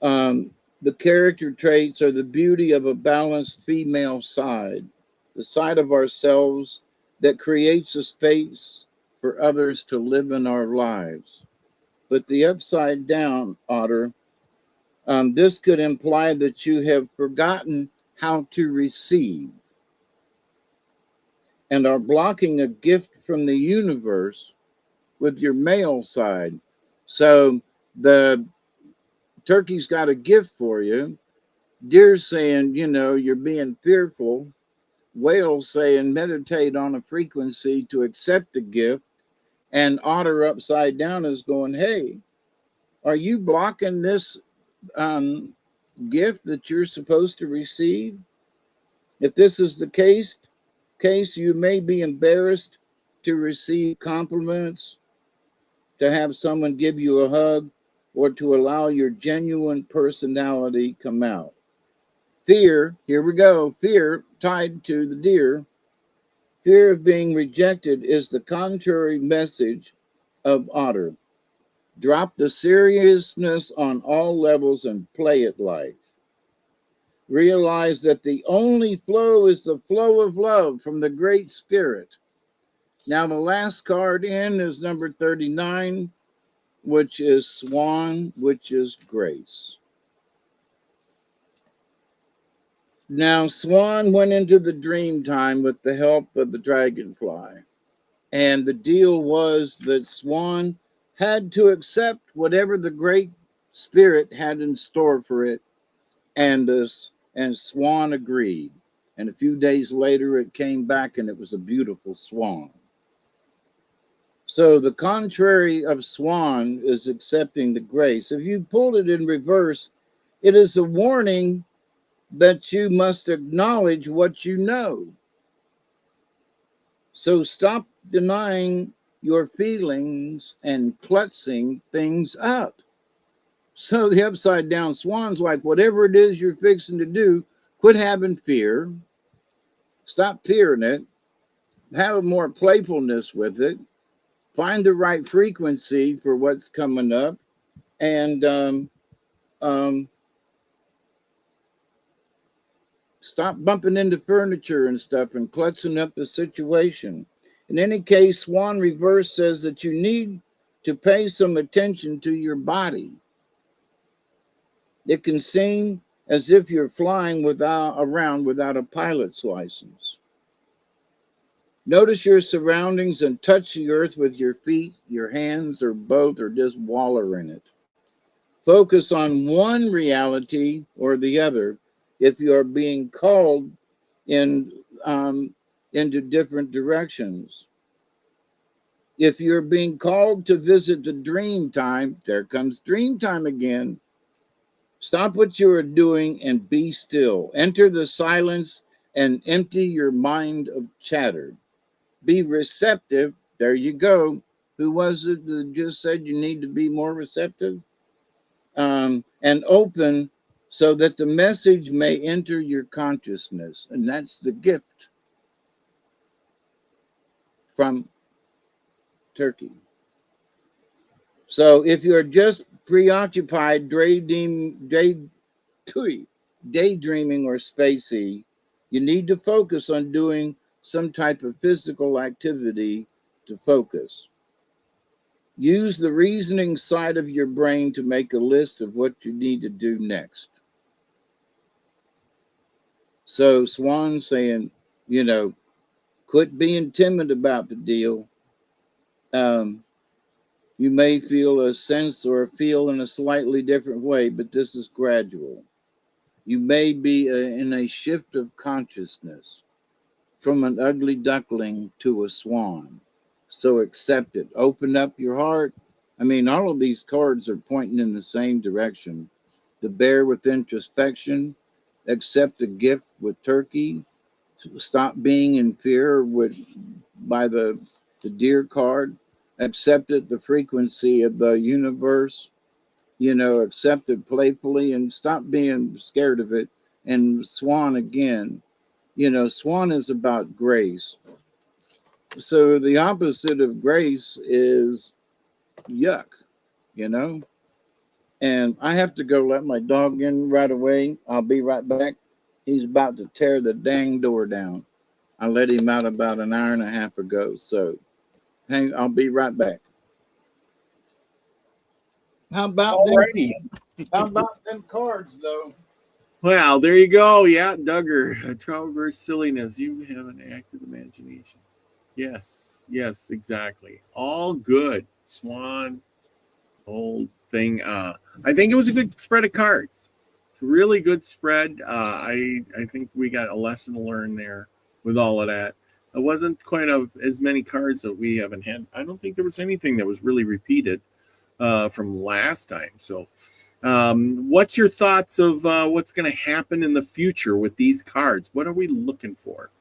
The character traits are the beauty of a balanced female side, the side of ourselves that creates a space for others to live in our lives. But the upside down, otter, this could imply that you have forgotten how to receive and are blocking a gift from the universe with your male side. So the turkey's got a gift for you. Deer's saying, you know, you're being fearful. Whale's saying, meditate on a frequency to accept the gift. And otter upside down is going, hey, are you blocking this gift that you're supposed to receive? If this is the case, you may be embarrassed to receive compliments, to have someone give you a hug, or to allow your genuine personality come out. Fear, here we go, fear tied to the deer. Fear of being rejected is the contrary message of otter. Drop the seriousness on all levels and play it life. Realize that the only flow is the flow of love from the Great Spirit. Now, the last card in is number 39, which is Swan, which is grace. Now, Swan went into the dream time with the help of the dragonfly. And the deal was that Swan had to accept whatever the Great Spirit had in store for it. And Swan agreed. And a few days later, it came back and it was a beautiful swan. So the contrary of Swan is accepting the grace. If you pulled it in reverse, it is a warning that you must acknowledge what you know. So stop denying your feelings and clutching things up. So the upside down swan's like, whatever it is you're fixing to do, quit having fear. Stop fearing it. Have more playfulness with it. Find the right frequency for what's coming up. And stop bumping into furniture and stuff and clutching up the situation. In any case, Swan Reverse says that you need to pay some attention to your body. It can seem as if you're flying around without a pilot's license. Notice your surroundings and touch the earth with your feet, your hands, or both, or just waller in it. Focus on one reality or the other if you are being called in into different directions. If you're being called to visit the dream time, there comes dream time again. Stop what you are doing and be still. Enter the silence and empty your mind of chatter. Be receptive. There you go. Who was it that just said you need to be more receptive? And open so that the message may enter your consciousness. And that's the gift from Turkey. So if you're just preoccupied daydreaming or spacey, you need to focus on doing some type of physical activity to focus. Use the reasoning side of your brain to make a list of what you need to do next. So Swan saying, quit being timid about the deal. You may feel a sense or feel in a slightly different way, but this is gradual. You may be in a shift of consciousness from an ugly duckling to a swan. So accept it. Open up your heart. I mean, all of these cards are pointing in the same direction. The bear with introspection, accept the gift with Turkey, stop being in fear by the deer card, accepted the frequency of the universe, accept it playfully and stop being scared of it. And Swan again, Swan is about grace. So the opposite of grace is yuck, you know. And I have to go let my dog in right away. I'll be right back. He's about to tear the dang door down. I let him out about an hour and a half ago. So I'll be right back. How about them cards though? Well, there you go. Yeah, Duggar. Travel versus silliness. You have an active imagination. Yes, exactly. All good. Swan, whole thing. I think it was a good spread of cards. It's a really good spread. I think we got a lesson to learn there with all of that. It wasn't quite as many cards that we haven't had. I don't think there was anything that was really repeated from last time. So, what's your thoughts of what's going to happen in the future with these cards? What are we looking for?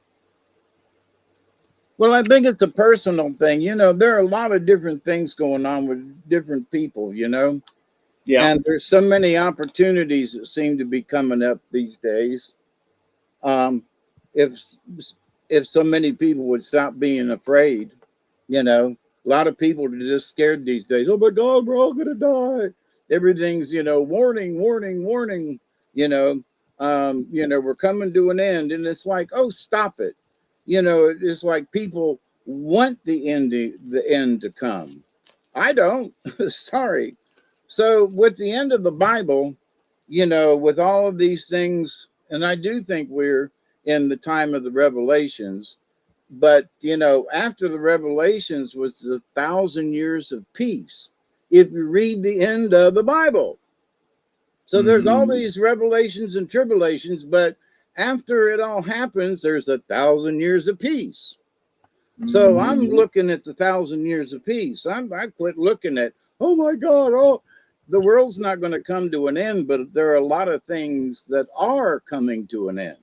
Well, I think it's a personal thing. There are a lot of different things going on with different people, Yeah. And there's so many opportunities that seem to be coming up these days. If so many people would stop being afraid, a lot of people are just scared these days. Oh my God, we're all gonna die. Everything's, warning, warning, warning. We're coming to an end, and it's like, oh, stop it. It's like people want the end to come. I don't. Sorry. So with the end of the Bible, with all of these things, and I do think we're in the time of the revelations, but after the revelations was the 1,000 years of peace. If you read the end of the Bible. So there's all these revelations and tribulations, but after it all happens, there's 1,000 years of peace. So I'm looking at the 1,000 years of peace. I quit looking at, oh my God, the world's not going to come to an end, but there are a lot of things that are coming to an end.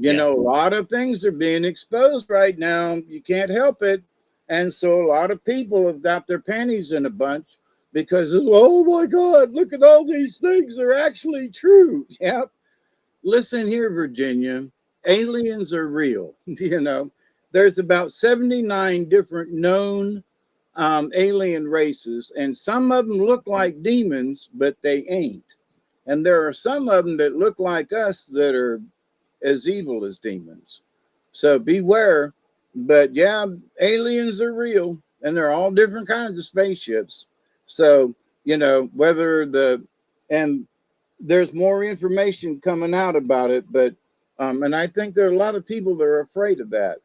A lot of things are being exposed right now. You can't help it. And so a lot of people have got their panties in a bunch because, oh my God, look at all these things. They're actually true. Yep. Listen here, Virginia. Aliens are real. There's about 79 different known alien races, and some of them look like demons, but they ain't. And there are some of them that look like us that are as evil as demons. So beware. But yeah, aliens are real, and they're all different kinds of spaceships. So, and there's more information coming out about it, but and I think there are a lot of people that are afraid of that.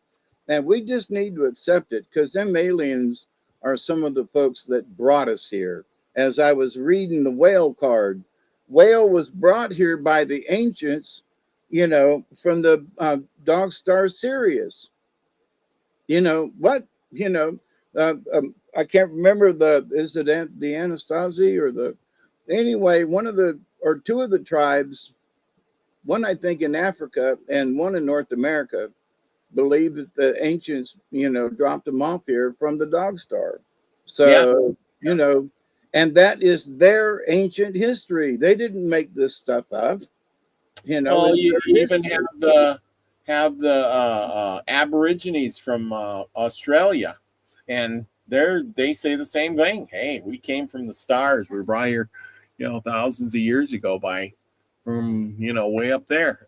And we just need to accept it because them aliens are some of the folks that brought us here as I was reading the whale card. Whale was brought here by the ancients, from the dog star Sirius. What? I can't remember is it the Anasazi or anyway, one of the, or two of the tribes, one I think in Africa and one in North America, believe that the ancients, dropped them off here from the dog star. Yeah. So, and that is their ancient history. They didn't make this stuff up. Well, It's you their even history. have the Aborigines from Australia, and they say the same thing. Hey, we came from the stars. We were brought here, thousands of years ago from way up there.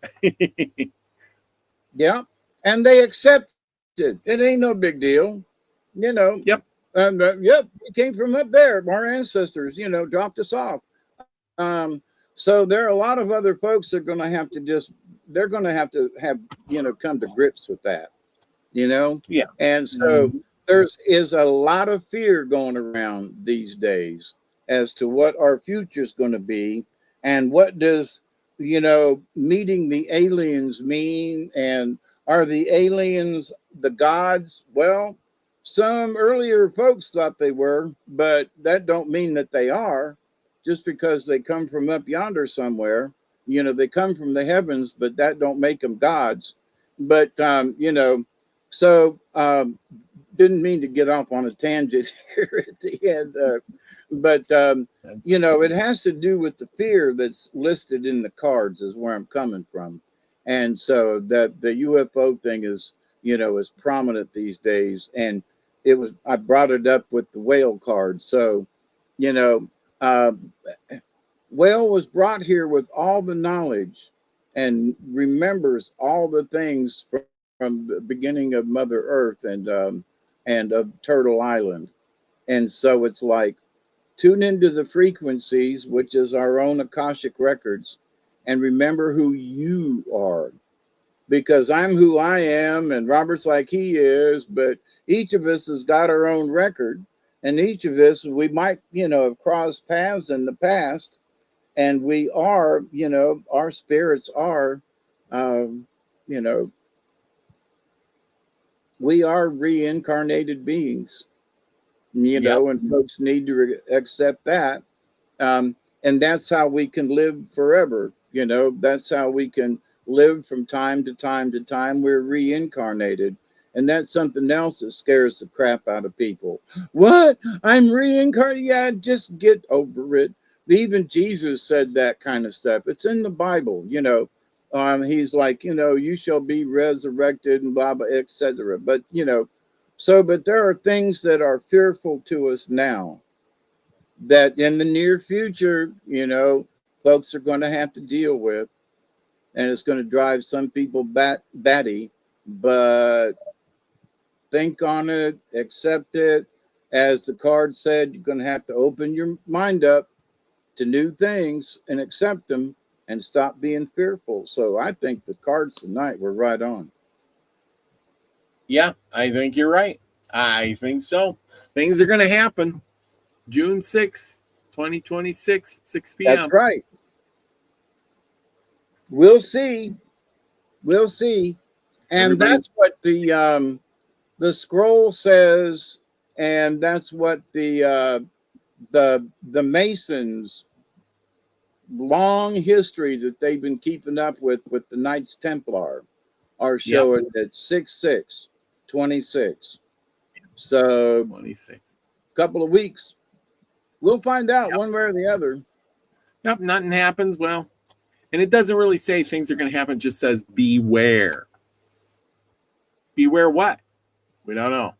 Yeah. And they accept it. It ain't no big deal. You know, Yep. yep, we came from up there. Our ancestors, dropped us off. So there are a lot of other folks that are going to have to they're going to have, come to grips with that, Yeah. And so is a lot of fear going around these days as to what our future is going to be and what does, meeting the aliens mean, and are the aliens the gods? Well, some earlier folks thought they were, but that don't mean that they are just because they come from up yonder somewhere. They come from the heavens, but that don't make them gods. But so didn't mean to get off on a tangent here at the end, but it has to do with the fear that's listed in the cards is where I'm coming from. And so that the UFO thing is prominent these days. And I brought it up with the whale card. So uh, whale was brought here with all the knowledge and remembers all the things from the beginning of Mother Earth and of Turtle Island. And so it's like, tune into the frequencies, which is our own Akashic records, and remember who you are. Because I'm who I am, and Robert's like he is, but each of us has got our own record, and each of us, we might, have crossed paths in the past, and we are, our spirits are, you know, we are reincarnated beings, Yep. and folks need to accept that. And that's how we can live forever. That's how we can live from time to time to time. We're reincarnated. And that's something else that scares the crap out of people. What? I'm reincarnated? Yeah, just get over it. Even Jesus said that kind of stuff. It's in the Bible, He's like, you shall be resurrected and blah, blah, etc. But, but there are things that are fearful to us now that in the near future, folks are going to have to deal with. And it's going to drive some people batty, but think on it, accept it. As the card said, you're going to have to open your mind up to new things and accept them and stop being fearful. So I think the cards tonight were right on. Yeah, I think you're right. I think so. Things are going to happen. June 6th, 2026, 6 p.m. That's right. We'll see. We'll see. And that's what the scroll says, and that's what the Masons long history that they've been keeping up with the Knights Templar are showing at 6/6/26. So 26. couple of weeks. We'll find out one way or the other. Yep, nothing happens. Well, and it doesn't really say things are going to happen. It just says beware. Beware what? We don't know.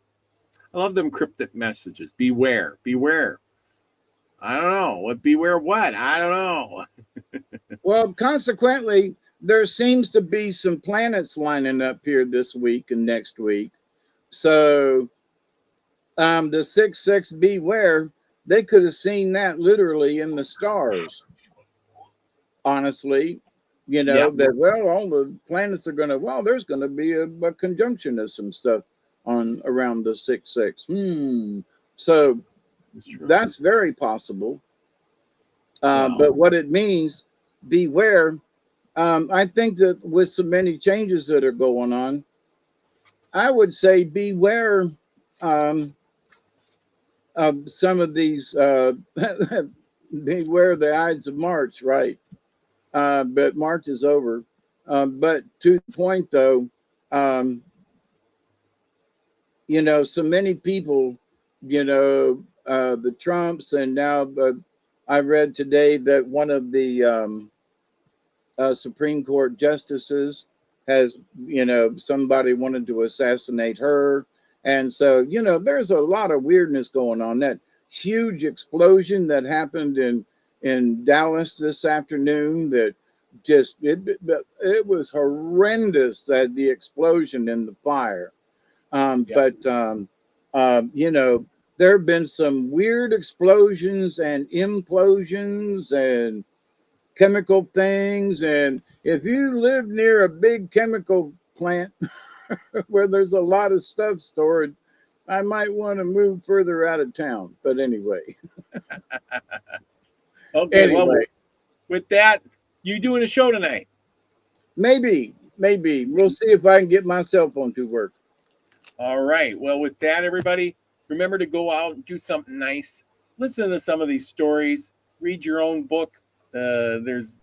I love them cryptic messages. Beware. Beware. I don't know. What beware what? I don't know. Well, consequently, there seems to be some planets lining up here this week and next week. So the 6/6 beware, they could have seen that literally in the stars. Honestly, that, well, all the planets are going to, there's going to be a conjunction of some stuff on around the 6/6. So It's true. That's very possible. Wow. But what it means, beware. I think that with so many changes that are going on, I would say beware um, of some of these. Beware the Ides of March, right? But March is over. But to the point, though, um, you know, so many people, you know, the Trumps, and now I read today that one of the Supreme Court justices has, you know, somebody wanted to assassinate her. And so, you know, there's a lot of weirdness going on. That huge explosion that happened in Dallas this afternoon, that just it was horrendous, that the explosion and the fire. Yeah. You know, there have been some weird explosions and implosions and chemical things. And if you live near a big chemical plant where there's a lot of stuff stored, I might want to move further out of town. But anyway, Okay. Well, anyway, with that, you doing a show tonight? maybe we'll see if I can get my cell phone to work. All right. Well, with that, everybody, remember to go out and do something nice. Listen to some of these stories. Read your own book. There's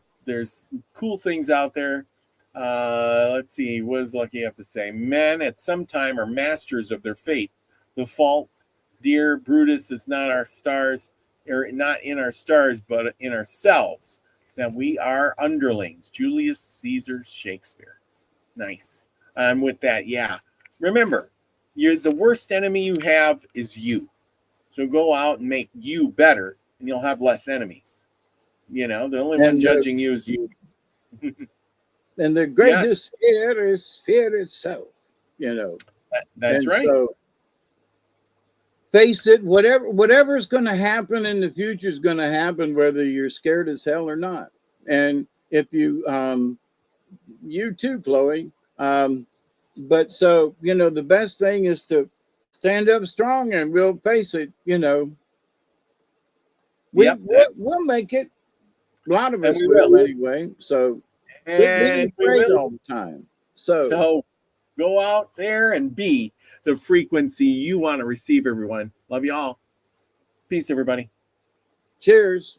cool things out there. Let's see. What does Lucky have to say? Men at some time are masters of their fate. The fault, dear Brutus, is not our stars, or not in our stars, but in ourselves. That we are underlings. Julius Caesar Shakespeare. Nice. With that, yeah. Remember, the worst enemy you have is you. So go out and make you better, and you'll have less enemies. You know, the only one judging you is you. And the greatest fear is fear itself, you know. That's right. So face it, whatever's going to happen in the future is going to happen, whether you're scared as hell or not. And if you, you too, Chloe. But so, you know, the best thing is to stand up strong, and we'll face it. You know, we'll make it. A lot of us will anyway. So quit being afraid all the time. So go out there and be the frequency you want to receive, everyone. Love you all. Peace, everybody. Cheers.